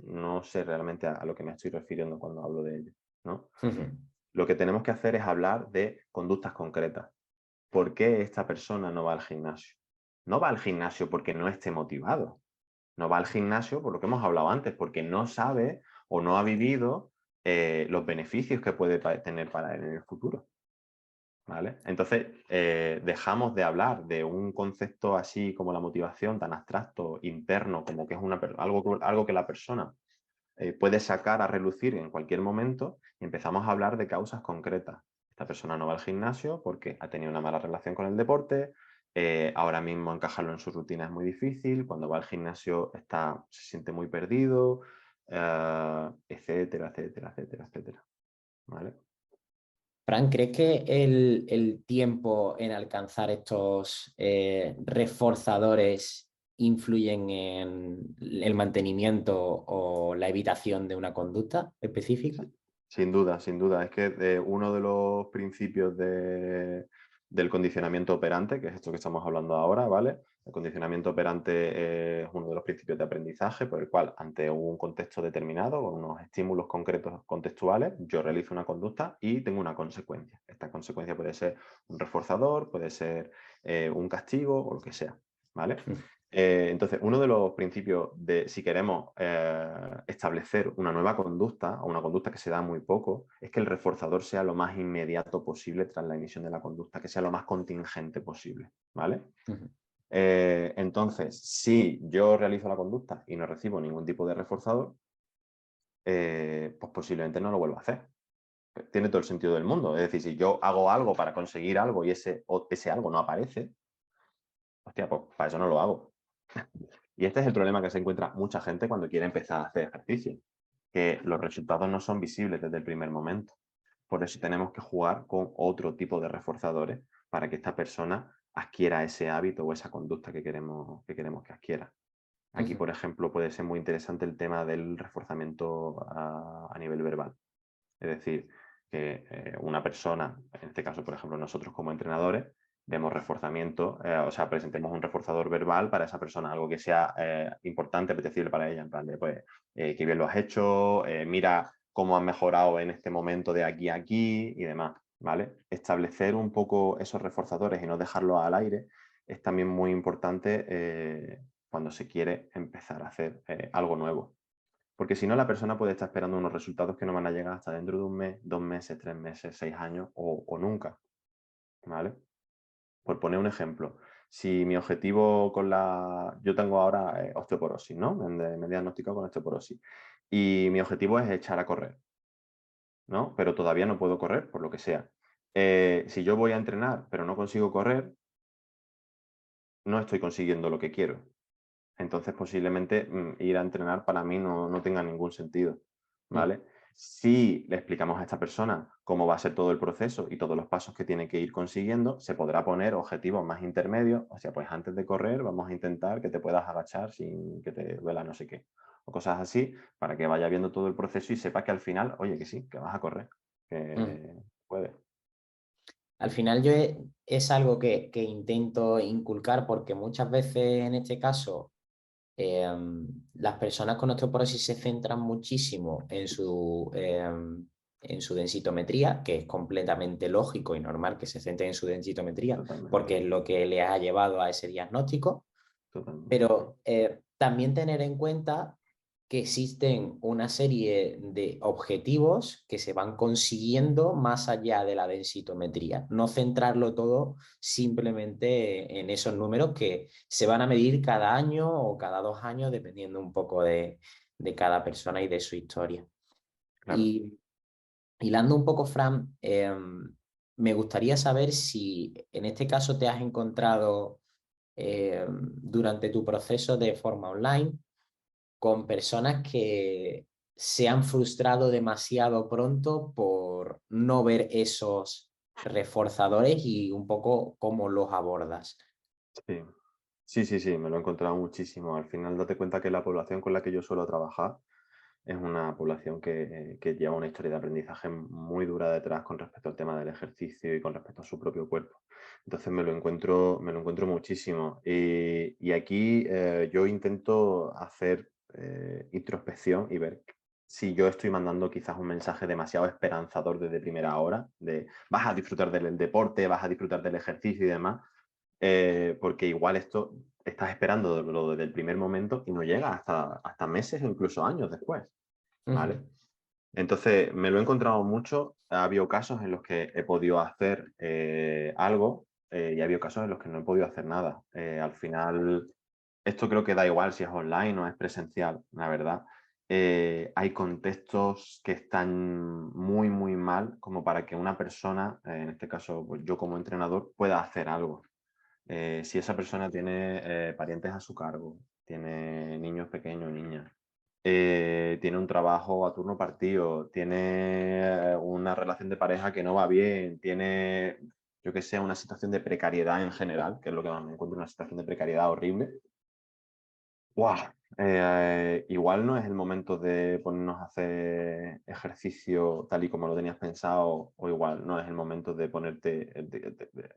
no sé realmente a lo que me estoy refiriendo cuando hablo de ello, ¿no? Ujú. Lo que tenemos que hacer es hablar de conductas concretas. ¿Por qué esta persona no va al gimnasio? No va al gimnasio porque no esté motivado. No va al gimnasio por lo que hemos hablado antes, porque no sabe o no ha vivido los beneficios que puede tener para él en el futuro. ¿Vale? Entonces, dejamos de hablar de un concepto así como la motivación, tan abstracto, interno, como que es algo que la persona puede sacar a relucir en cualquier momento y empezamos a hablar de causas concretas. Esta persona no va al gimnasio porque ha tenido una mala relación con el deporte, ahora mismo encajarlo en su rutina es muy difícil, cuando va al gimnasio se siente muy perdido, etcétera, etcétera, etcétera, etcétera. ¿Vale? Fran, ¿crees que el tiempo en alcanzar estos reforzadores influyen en el mantenimiento o la evitación de una conducta específica? Sí, sin duda, sin duda. Es que uno de los principios del condicionamiento operante, que es esto que estamos hablando ahora, ¿vale? El condicionamiento operante es uno de los principios de aprendizaje por el cual, ante un contexto determinado, con unos estímulos concretos contextuales, yo realizo una conducta y tengo una consecuencia. Esta consecuencia puede ser un reforzador, puede ser un castigo o lo que sea, ¿vale? Entonces, uno de los principios de si queremos establecer una nueva conducta o una conducta que se da muy poco, es que el reforzador sea lo más inmediato posible tras la emisión de la conducta, que sea lo más contingente posible, ¿vale? Entonces, si yo realizo la conducta y no recibo ningún tipo de reforzador, pues posiblemente no lo vuelva a hacer. Tiene todo el sentido del mundo. Es decir, si yo hago algo para conseguir algo y ese algo no aparece, hostia, pues para eso no lo hago. Y este es el problema que se encuentra mucha gente cuando quiere empezar a hacer ejercicio, que los resultados no son visibles desde el primer momento. Por eso tenemos que jugar con otro tipo de reforzadores para que esta persona adquiera ese hábito o esa conducta que queremos que adquiera. Aquí, por ejemplo, puede ser muy interesante el tema del reforzamiento a nivel verbal. Es decir, que una persona, en este caso, por ejemplo, nosotros como entrenadores, demos reforzamiento, o sea, presentemos un reforzador verbal para esa persona, algo que sea importante, apetecible para ella, en plan de, pues, qué bien lo has hecho, mira cómo has mejorado en este momento de aquí a aquí y demás, ¿vale? Establecer un poco esos reforzadores y no dejarlos al aire es también muy importante cuando se quiere empezar a hacer algo nuevo. Porque si no, la persona puede estar esperando unos resultados que no van a llegar hasta dentro de un mes, 2 meses, 3 meses, 6 años o nunca, ¿vale? Por poner un ejemplo, si mi objetivo con la... Yo tengo ahora osteoporosis, ¿no? Me he diagnosticado con osteoporosis. Y mi objetivo es echar a correr, ¿no? Pero todavía no puedo correr, por lo que sea. Si yo voy a entrenar, pero no consigo correr, no estoy consiguiendo lo que quiero. Entonces, posiblemente ir a entrenar para mí no tenga ningún sentido, ¿vale? Si le explicamos a esta persona cómo va a ser todo el proceso y todos los pasos que tiene que ir consiguiendo, se podrá poner objetivos más intermedios. O sea, pues antes de correr vamos a intentar que te puedas agachar sin que te duela no sé qué. O cosas así, para que vaya viendo todo el proceso y sepa que al final, oye, que sí, que vas a correr, que puedes. Al final es algo que intento inculcar porque muchas veces en este caso las personas con osteoporosis se centran muchísimo en su densitometría, que es completamente lógico y normal que se centren en su densitometría Totalmente, porque es lo que les ha llevado a ese diagnóstico, totalmente. pero también tener en cuenta que existen una serie de objetivos que se van consiguiendo más allá de la densitometría. No centrarlo todo simplemente en esos números que se van a medir cada año o cada 2 años, dependiendo un poco de cada persona y de su historia. Claro. Y hilando un poco, Fran, me gustaría saber si en este caso te has encontrado durante tu proceso de forma online con personas que se han frustrado demasiado pronto por no ver esos reforzadores y un poco cómo los abordas. Sí. Sí, me lo he encontrado muchísimo. Al final, date cuenta que la población con la que yo suelo trabajar es una población que lleva una historia de aprendizaje muy dura detrás con respecto al tema del ejercicio y con respecto a su propio cuerpo. Entonces me lo encuentro muchísimo. Y aquí yo intento hacer introspección y ver si yo estoy mandando quizás un mensaje demasiado esperanzador desde primera hora, de vas a disfrutar del deporte, vas a disfrutar del ejercicio y demás, porque igual esto estás esperando lo desde el primer momento y no llega hasta meses o incluso años después, ¿vale? Ujú, Entonces, me lo he encontrado mucho. Ha habido casos en los que he podido hacer algo y ha habido casos en los que no he podido hacer nada. Al final, esto creo que da igual si es online o es presencial, la verdad. Hay contextos que están muy, muy mal como para que una persona, en este caso pues yo como entrenador, pueda hacer algo. Si esa persona tiene parientes a su cargo, tiene niños pequeños, niñas, tiene un trabajo a turno partido, tiene una relación de pareja que no va bien, tiene, yo que sé, una situación de precariedad en general, que es lo que más me encuentro, una situación de precariedad horrible, ¡Guau! Igual no es el momento de ponernos a hacer ejercicio tal y como lo tenías pensado, o igual no es el momento de ponerte,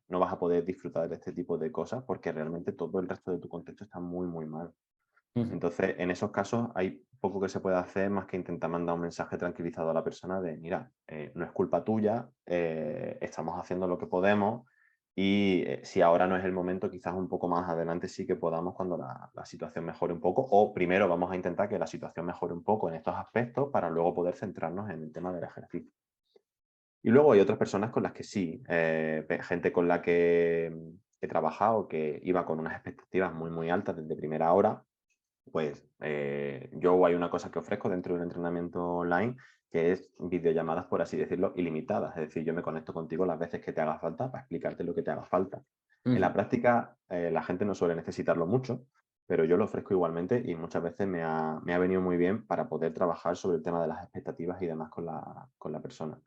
no vas a poder disfrutar de este tipo de cosas porque realmente todo el resto de tu contexto está muy, muy mal. Ujú, Entonces, en esos casos hay poco que se puede hacer más que intentar mandar un mensaje tranquilizador a la persona de, mira, no es culpa tuya, estamos haciendo lo que podemos y si ahora no es el momento, quizás un poco más adelante sí que podamos cuando la situación mejore un poco, o primero vamos a intentar que la situación mejore un poco en estos aspectos para luego poder centrarnos en el tema del ejercicio. Y luego hay otras personas con las que sí, gente con la que he trabajado que iba con unas expectativas muy, muy altas desde primera hora. Pues yo hay una cosa que ofrezco dentro del entrenamiento online que es videollamadas, por así decirlo, ilimitadas. Es decir, yo me conecto contigo las veces que te haga falta para explicarte lo que te haga falta. En la ujú, práctica, la gente no suele necesitarlo mucho, pero yo lo ofrezco igualmente y muchas veces me ha venido muy bien para poder trabajar sobre el tema de las expectativas y demás con la persona.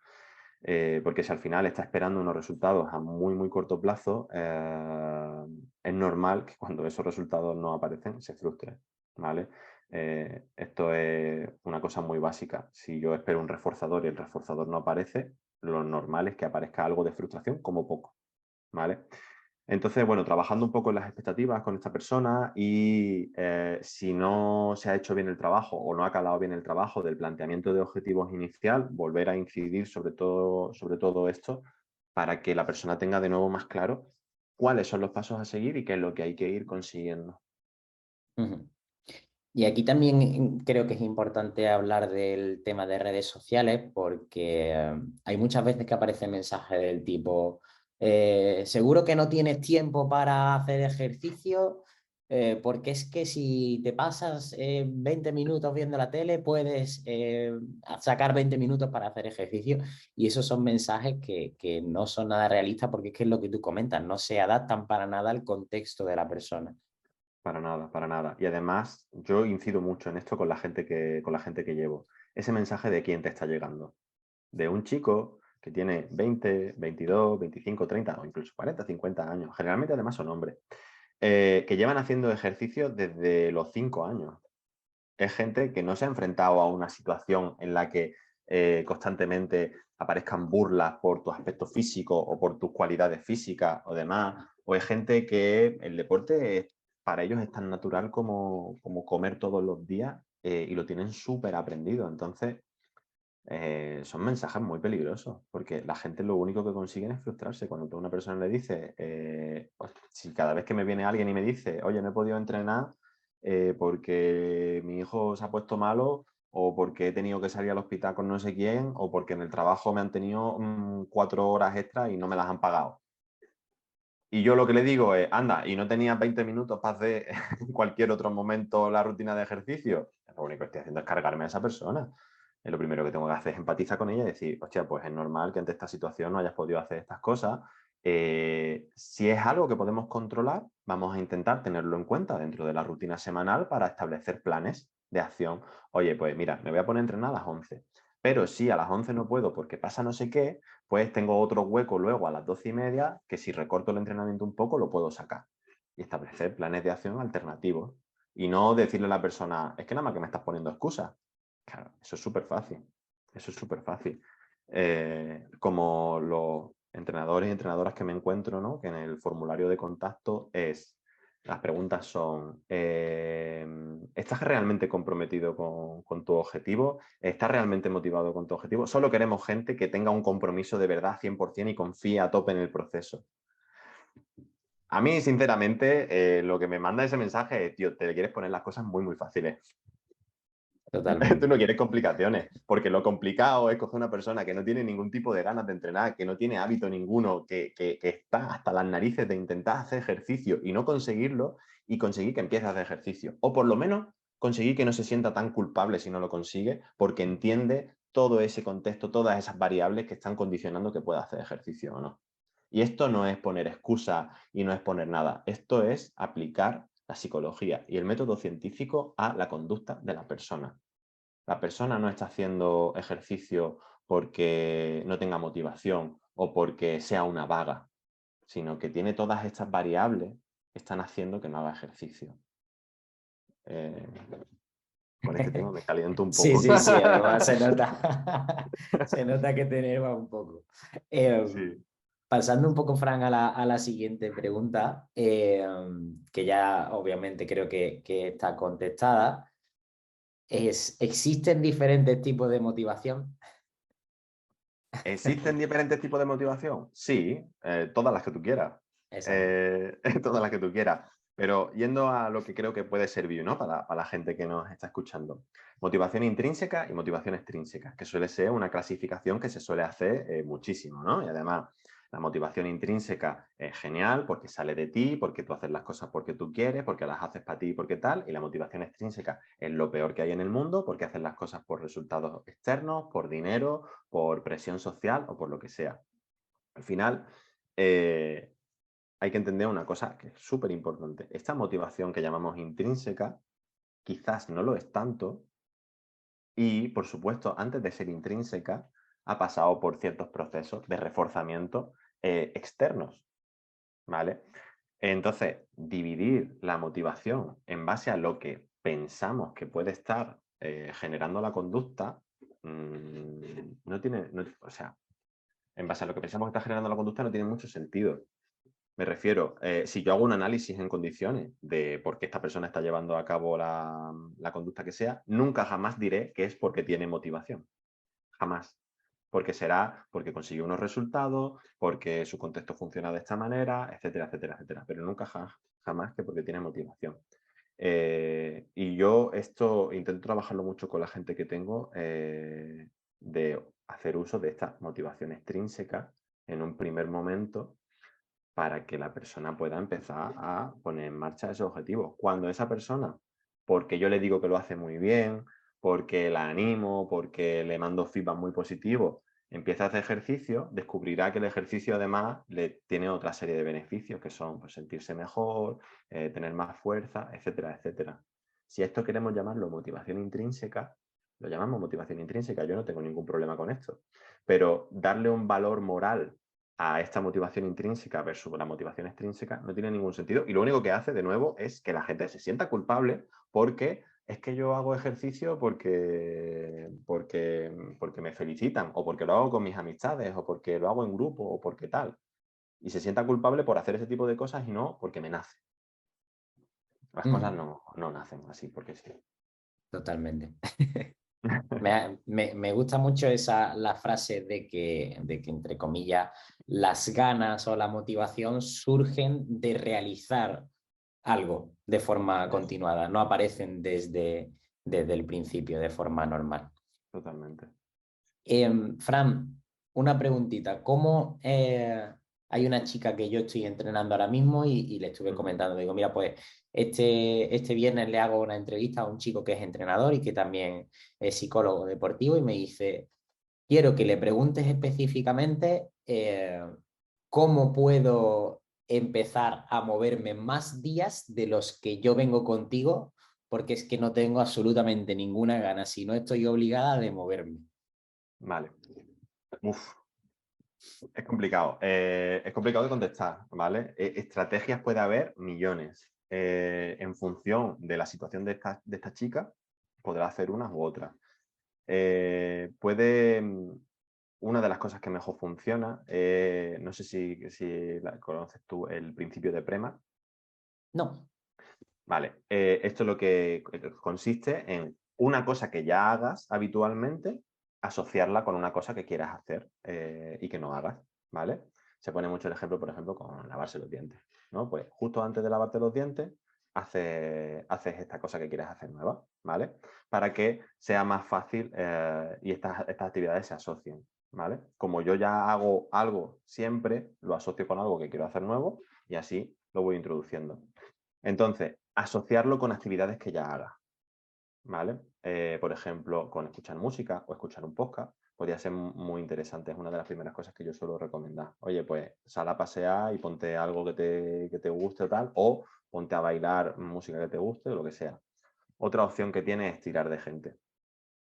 Porque si al final está esperando unos resultados a muy, muy corto plazo, es normal que cuando esos resultados no aparecen se frustre, ¿vale? Esto es una cosa muy básica. Si yo espero un reforzador y el reforzador no aparece, lo normal es que aparezca algo de frustración como poco, ¿vale? Entonces, bueno, trabajando un poco en las expectativas con esta persona y si no se ha hecho bien el trabajo o no ha calado bien el trabajo del planteamiento de objetivos inicial, volver a incidir sobre todo esto para que la persona tenga de nuevo más claro cuáles son los pasos a seguir y qué es lo que hay que ir consiguiendo. ujú. Y aquí también creo que es importante hablar del tema de redes sociales porque hay muchas veces que aparecen mensajes del tipo, seguro que no tienes tiempo para hacer ejercicio, porque es que si te pasas 20 minutos viendo la tele, puedes sacar 20 minutos para hacer ejercicio. Y esos son mensajes que no son nada realistas porque es que es lo que tú comentas, no se adaptan para nada al contexto de la persona. Para nada, para nada. Y además, yo incido mucho en esto con la gente que llevo. Ese mensaje de quién te está llegando. De un chico que tiene 20, 22, 25, 30 o incluso 40, 50 años. Generalmente además son hombres. Que llevan haciendo ejercicio desde los 5 años. Es gente que no se ha enfrentado a una situación en la que constantemente aparezcan burlas por tu aspecto físico o por tus cualidades físicas o demás. O es gente que el deporte para ellos es tan natural como comer todos los días y lo tienen súper aprendido. Entonces, son mensajes muy peligrosos, porque la gente lo único que consiguen es frustrarse. Cuando tú a una persona le dices, pues, si cada vez que me viene alguien y me dice, oye, no he podido entrenar porque mi hijo se ha puesto malo, o porque he tenido que salir al hospital con no sé quién, o porque en el trabajo me han tenido 4 horas extra y no me las han pagado. Y yo lo que le digo es, anda, ¿y no tenías 20 minutos para hacer en cualquier otro momento la rutina de ejercicio? Lo único que estoy haciendo es cargarme a esa persona. Lo primero que tengo que hacer es empatizar con ella y decir, hostia, pues es normal que ante esta situación no hayas podido hacer estas cosas. Si es algo que podemos controlar, vamos a intentar tenerlo en cuenta dentro de la rutina semanal para establecer planes de acción. Oye, pues mira, me voy a poner a entrenar a las 11, pero si a las 11 no puedo porque pasa no sé qué, pues tengo otro hueco luego a las 12:30 que si recorto el entrenamiento un poco lo puedo sacar y establecer planes de acción alternativos y no decirle a la persona, es que nada más que me estás poniendo excusas. Claro, eso es súper fácil. Eso es súper fácil. Como los entrenadores y entrenadoras que me encuentro, ¿no? Que en el formulario de contacto las preguntas son, ¿estás realmente comprometido con tu objetivo? ¿Estás realmente motivado con tu objetivo? Solo queremos gente que tenga un compromiso de verdad 100% y confíe a tope en el proceso. A mí, sinceramente, lo que me manda ese mensaje es, tío, te quieres poner las cosas muy, muy fáciles. Tú Totalmente. no quieres complicaciones, porque lo complicado es coger una persona que no tiene ningún tipo de ganas de entrenar, que no tiene hábito ninguno, que está hasta las narices de intentar hacer ejercicio y no conseguirlo, y conseguir que empiece a hacer ejercicio. O por lo menos conseguir que no se sienta tan culpable si no lo consigue, porque entiende todo ese contexto, todas esas variables que están condicionando que pueda hacer ejercicio o no. Y esto no es poner excusa y no es poner nada, esto es aplicar la psicología y el método científico a la conducta de la persona. La persona no está haciendo ejercicio porque no tenga motivación o porque sea una vaga, sino que tiene todas estas variables que están haciendo que no haga ejercicio. con este tema me caliento un Sí, poco. sí, sí, además se nota, se nota que te enerva un poco. Sí. Pasando un poco, Fran, a la siguiente pregunta, que ya obviamente creo que está contestada, ¿existen diferentes tipos de motivación? ¿Existen diferentes tipos de motivación? Sí, todas las que tú quieras. Exacto. Todas las que tú quieras. Pero yendo a lo que creo que puede servir, ¿no? Para la gente que nos está escuchando. Motivación intrínseca y motivación extrínseca, que suele ser una clasificación que se suele hacer muchísimo, ¿no? Y además, la motivación intrínseca es genial porque sale de ti, porque tú haces las cosas porque tú quieres, porque las haces para ti, porque tal. Y la motivación extrínseca es lo peor que hay en el mundo porque haces las cosas por resultados externos, por dinero, por presión social o por lo que sea. Al final, hay que entender una cosa que es súper importante. Esta motivación que llamamos intrínseca quizás no lo es tanto y, por supuesto, antes de ser intrínseca, ha pasado por ciertos procesos de reforzamiento externos, ¿vale? Entonces, dividir la motivación en base a lo que pensamos que puede estar generando la conducta, no tiene, o sea, en base a lo que pensamos que está generando la conducta no tiene mucho sentido. Me refiero, si yo hago un análisis en condiciones de por qué esta persona está llevando a cabo la conducta que sea, nunca jamás diré que es porque tiene motivación. Jamás. Porque será porque consiguió unos resultados, porque su contexto funciona de esta manera, etcétera, etcétera, etcétera. Pero nunca jamás que porque tiene motivación. Y yo esto intento trabajarlo mucho con la gente que tengo, de hacer uso de esta motivación extrínseca en un primer momento para que la persona pueda empezar a poner en marcha esos objetivos. Cuando esa persona, porque yo le digo que lo hace muy bien, porque la animo, porque le mando feedback muy positivo, empieza a hacer ejercicio, descubrirá que el ejercicio además le tiene otra serie de beneficios que son pues, sentirse mejor, tener más fuerza, etcétera, etcétera. Si esto queremos llamarlo motivación intrínseca, lo llamamos motivación intrínseca, yo no tengo ningún problema con esto, pero darle un valor moral a esta motivación intrínseca versus la motivación extrínseca no tiene ningún sentido y lo único que hace de nuevo es que la gente se sienta culpable porque es que yo hago ejercicio porque me felicitan o porque lo hago con mis amistades o porque lo hago en grupo o porque tal. Y se sienta culpable por hacer ese tipo de cosas y no porque me nace. Las cosas Mm, no nacen así porque sí. totalmente. Me gusta mucho la frase de que, entre comillas, las ganas o la motivación surgen de realizar algo de forma continuada, no aparecen desde el principio de forma normal. Totalmente. Fran, una preguntita. ¿Cómo hay una chica que yo estoy entrenando ahora mismo y le estuve Ujú. comentando? Digo, mira, pues este viernes le hago una entrevista a un chico que es entrenador y que también es psicólogo deportivo y me dice, quiero que le preguntes específicamente cómo puedo empezar a moverme más días de los que yo vengo contigo, porque es que no tengo absolutamente ninguna gana, si no estoy obligada de moverme. Vale. Uf, es complicado de contestar, ¿vale? Estrategias puede haber millones. En función de la situación de esta chica, podrá hacer unas u otras. Una de las cosas que mejor funciona, no sé si conoces tú el principio de Prema. No. Vale, esto es lo que consiste en una cosa que ya hagas habitualmente, asociarla con una cosa que quieras hacer y que no hagas, ¿vale? Se pone mucho el ejemplo, por ejemplo, con lavarse los dientes, ¿no? Pues justo antes de lavarte los dientes, haces esta cosa que quieres hacer nueva, ¿vale? Para que sea más fácil y estas actividades se asocien, ¿vale? Como yo ya hago algo siempre, lo asocio con algo que quiero hacer nuevo y así lo voy introduciendo. Entonces, asociarlo con actividades que ya haga, ¿vale? Por ejemplo, con escuchar música o escuchar un podcast, podría ser muy interesante, es una de las primeras cosas que yo suelo recomendar. Oye, pues sal a pasear y ponte algo que te guste o tal, o ponte a bailar música que te guste o lo que sea. Otra opción que tiene es tirar de gente,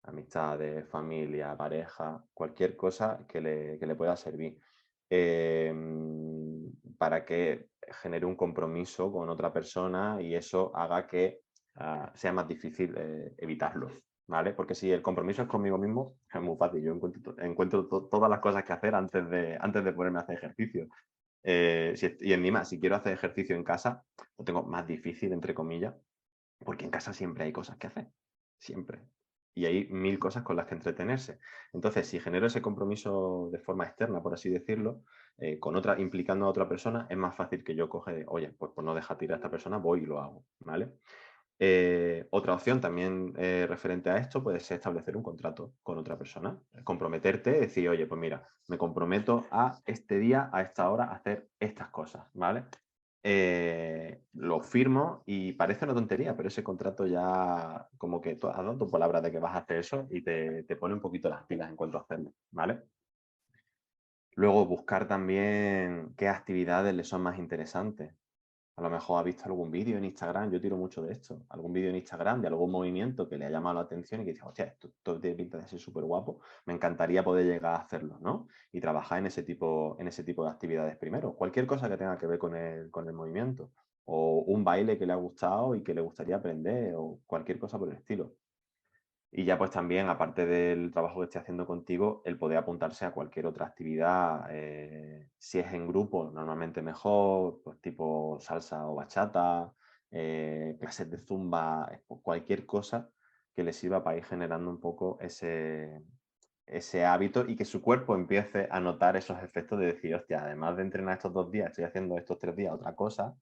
amistades, familia, pareja, cualquier cosa que le pueda servir. Eh, para que genere un compromiso con otra persona y eso haga que sea más difícil evitarlo, ¿vale? Porque si el compromiso es conmigo mismo, es muy fácil. Yo encuentro todas las cosas que hacer antes de ponerme a hacer ejercicio. Y encima, si quiero hacer ejercicio en casa, lo tengo más difícil, entre comillas, porque en casa siempre hay cosas que hacer, siempre. Y hay mil cosas con las que entretenerse. Entonces, si genero ese compromiso de forma externa, por así decirlo, implicando a otra persona, es más fácil que yo coge, oye, pues por no dejar tirar a esta persona, voy y lo hago, ¿vale? Otra opción también referente a esto puede ser establecer un contrato con otra persona, comprometerte, decir, oye, pues mira, me comprometo a este día, a esta hora, a hacer estas cosas, ¿vale? Lo firmo y parece una tontería, pero ese contrato ya como que has dado tu palabra de que vas a hacer eso y te pone un poquito las pilas en cuanto a hacerlo, ¿vale? Luego buscar también qué actividades le son más interesantes. A lo mejor ha visto algún vídeo en Instagram, yo tiro mucho de esto, algún vídeo en Instagram de algún movimiento que le ha llamado la atención y que dice, hostia, esto tiene pinta de ser súper guapo, me encantaría poder llegar a hacerlo, ¿no? Y trabajar en ese tipo de actividades primero. Cualquier cosa que tenga que ver con el movimiento, o un baile que le ha gustado y que le gustaría aprender, o cualquier cosa por el estilo. Y ya pues también, aparte del trabajo que estoy haciendo contigo, el poder apuntarse a cualquier otra actividad, si es en grupo, normalmente mejor, pues tipo salsa o bachata, clases de zumba, pues cualquier cosa que le sirva para ir generando un poco ese hábito y que su cuerpo empiece a notar esos efectos de decir, hostia, además de entrenar estos 2 días, estoy haciendo estos 3 días otra cosa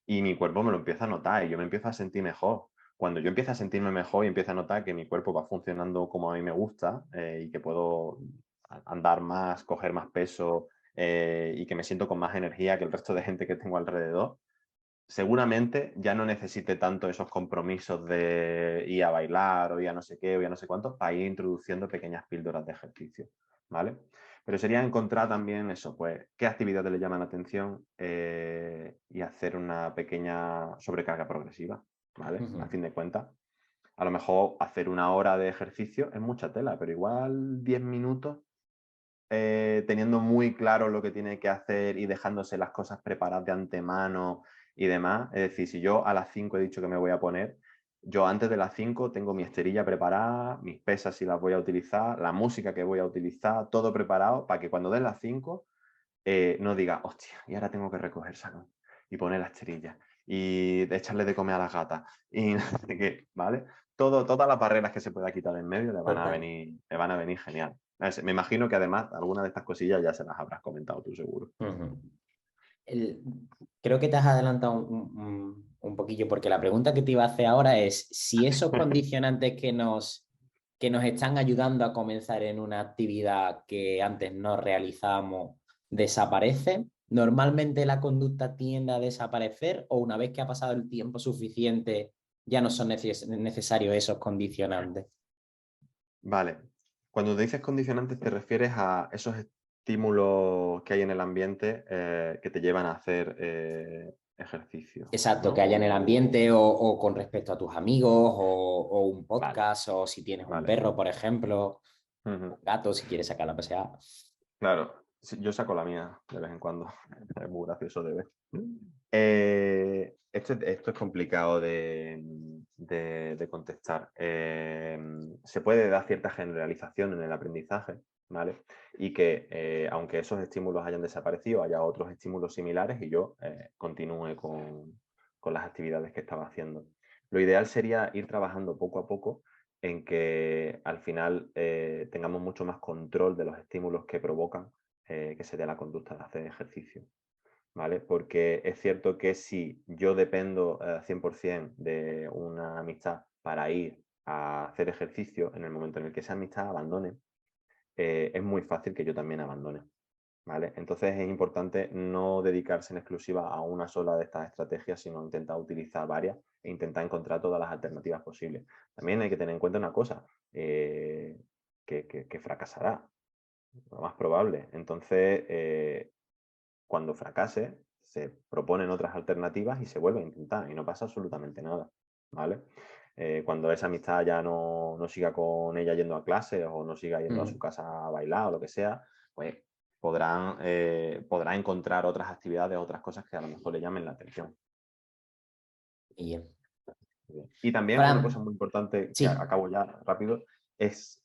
y mi cuerpo me lo empieza a notar y yo me empiezo a sentir mejor. Cuando yo empiezo a sentirme mejor y empiezo a notar que mi cuerpo va funcionando como a mí me gusta y que puedo andar más, coger más peso y que me siento con más energía que el resto de gente que tengo alrededor, seguramente ya no necesite tanto esos compromisos de ir a bailar o ir a no sé qué o ir a no sé cuánto para ir introduciendo pequeñas píldoras de ejercicio, ¿vale? Pero sería encontrar también eso, pues, qué actividades le llaman la atención y hacer una pequeña sobrecarga progresiva, ¿vale? A fin de cuentas, a lo mejor hacer 1 hora de ejercicio es mucha tela, pero igual 10 minutos teniendo muy claro lo que tiene que hacer y dejándose las cosas preparadas de antemano y demás. Es decir, si yo a las 5 he dicho que me voy a poner, yo antes de las 5 tengo mi esterilla preparada, mis pesas si las voy a utilizar, la música que voy a utilizar, todo preparado para que cuando den las 5 no diga, hostia, y ahora tengo que recoger salón y poner la esterilla y echarle de comer a las gatas y no sé qué, ¿vale? Todas las barreras que se pueda quitar en medio Total. le van a venir genial. Me imagino que además alguna de estas cosillas ya se las habrás comentado tú seguro. Ujú. El- Creo que te has adelantado un poquillo, porque la pregunta que te iba a hacer ahora es si esos condicionantes que nos están ayudando a comenzar en una actividad que antes no realizábamos desaparecen. ¿Normalmente la conducta tiende a desaparecer o una vez que ha pasado el tiempo suficiente ya no son necesarios esos condicionantes? Vale. Cuando dices condicionantes te refieres a esos estímulos que hay en el ambiente que te llevan a hacer ejercicio, Exacto, que ¿no? haya en el ambiente o con respecto a tus amigos o un Vale, podcast o si tienes un vale. perro, por ejemplo, Ujú. un gato, si quieres sacarla a pasear. Claro, sí, yo saco la mía de vez en cuando. Es muy gracioso de ver. Esto es complicado de contestar. Se puede dar cierta generalización en el aprendizaje, ¿vale? Y que aunque esos estímulos hayan desaparecido, haya otros estímulos similares y yo continúe con las actividades que estaba haciendo. Lo ideal sería ir trabajando poco a poco en que al final tengamos mucho más control de los estímulos que provocan que se dé la conducta de hacer ejercicio, ¿vale? Porque es cierto que si yo dependo 100% de una amistad para ir a hacer ejercicio, en el momento en el que esa amistad abandone, es muy fácil que yo también abandone, ¿vale? Entonces es importante no dedicarse en exclusiva a una sola de estas estrategias, sino intentar utilizar varias e intentar encontrar todas las alternativas posibles. También hay que tener en cuenta una cosa, que fracasará, lo más probable. Entonces, cuando fracase, se proponen otras alternativas y se vuelve a intentar y no pasa absolutamente nada, ¿vale? Cuando esa amistad ya no siga con ella yendo a clases o no siga yendo a su casa a bailar o lo que sea, pues podrá encontrar otras actividades, otras cosas que a lo mejor le llamen la atención. Bien. Y también una cosa Fran, muy importante, que sí, acabo ya rápido, es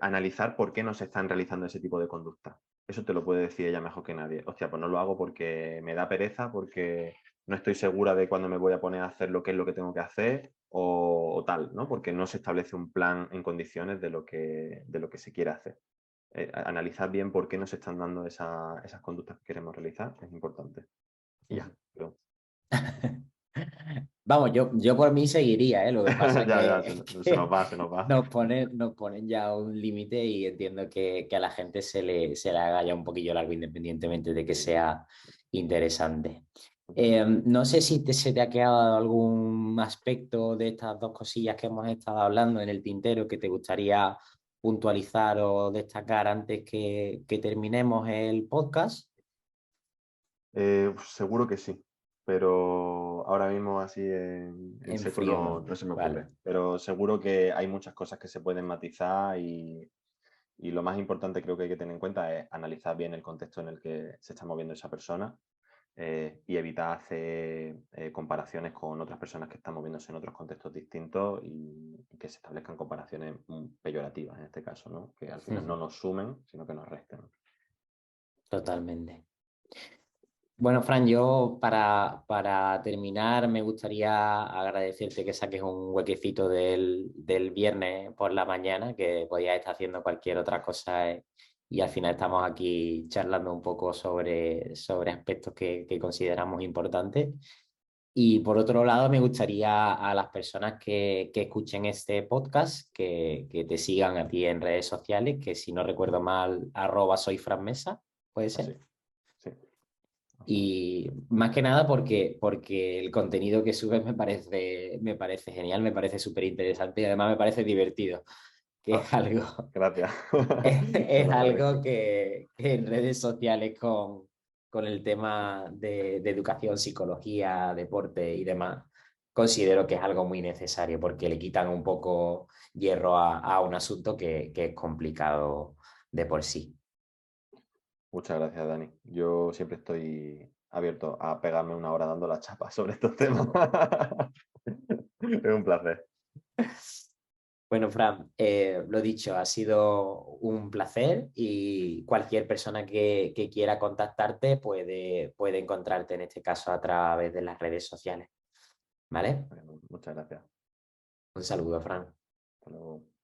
analizar por qué no se están realizando ese tipo de conductas. Eso te lo puede decir ella mejor que nadie. Hostia, pues no lo hago porque me da pereza, porque no estoy segura de cuándo me voy a poner a hacer lo que es lo que tengo que hacer o tal, ¿no? Porque no se establece un plan en condiciones de lo que se quiere hacer. Analizar bien por qué no se están dando esas conductas que queremos realizar es importante. Y ya, pero vamos, yo por mí seguiría, ¿eh? Lo que pasa ya, ya, que, se que nos va, se nos va. nos ponen ya un límite y entiendo que a la gente se le haga ya un poquillo largo independientemente de que sea interesante. No sé si se te ha quedado algún aspecto de estas dos cosillas que hemos estado hablando en el tintero que te gustaría puntualizar o destacar antes que terminemos el podcast. Seguro que sí, pero ahora mismo así en En seco frío, no se me vale. ocurre. Pero seguro que hay muchas cosas que se pueden matizar y lo más importante creo que hay que tener en cuenta es analizar bien el contexto en el que se está moviendo esa persona y evitar hacer comparaciones con otras personas que están moviéndose en otros contextos distintos y que se establezcan comparaciones peyorativas en este caso, ¿no? Que al final no nos sumen, sino que nos resten. Totalmente. Bueno, Fran, yo para terminar me gustaría agradecerte que saques un huequecito del viernes por la mañana, que podías estar haciendo cualquier otra cosa y al final estamos aquí charlando un poco sobre aspectos que consideramos importantes. Y por otro lado, me gustaría a las personas que escuchen este podcast que te sigan a ti en redes sociales, que si no recuerdo mal, @soyfranmesa, ¿puede Así, ser? sí, así es. Y más que nada porque el contenido que subes me parece genial, me parece súper interesante y además me parece divertido, que Ah, es algo, gracias. Se es lo algo agradezco. que en redes sociales con el tema de educación, psicología, deporte y demás, considero que es algo muy necesario porque le quitan un poco hierro a un asunto que es complicado de por sí. Muchas gracias, Dani. Yo siempre estoy abierto a pegarme una hora dando la chapa sobre estos temas. Es un placer. Bueno, Fran, lo dicho, ha sido un placer y cualquier persona que quiera contactarte puede encontrarte en este caso a través de las redes sociales. ¿Vale? Bueno, muchas gracias. Un saludo, Fran. Hasta luego.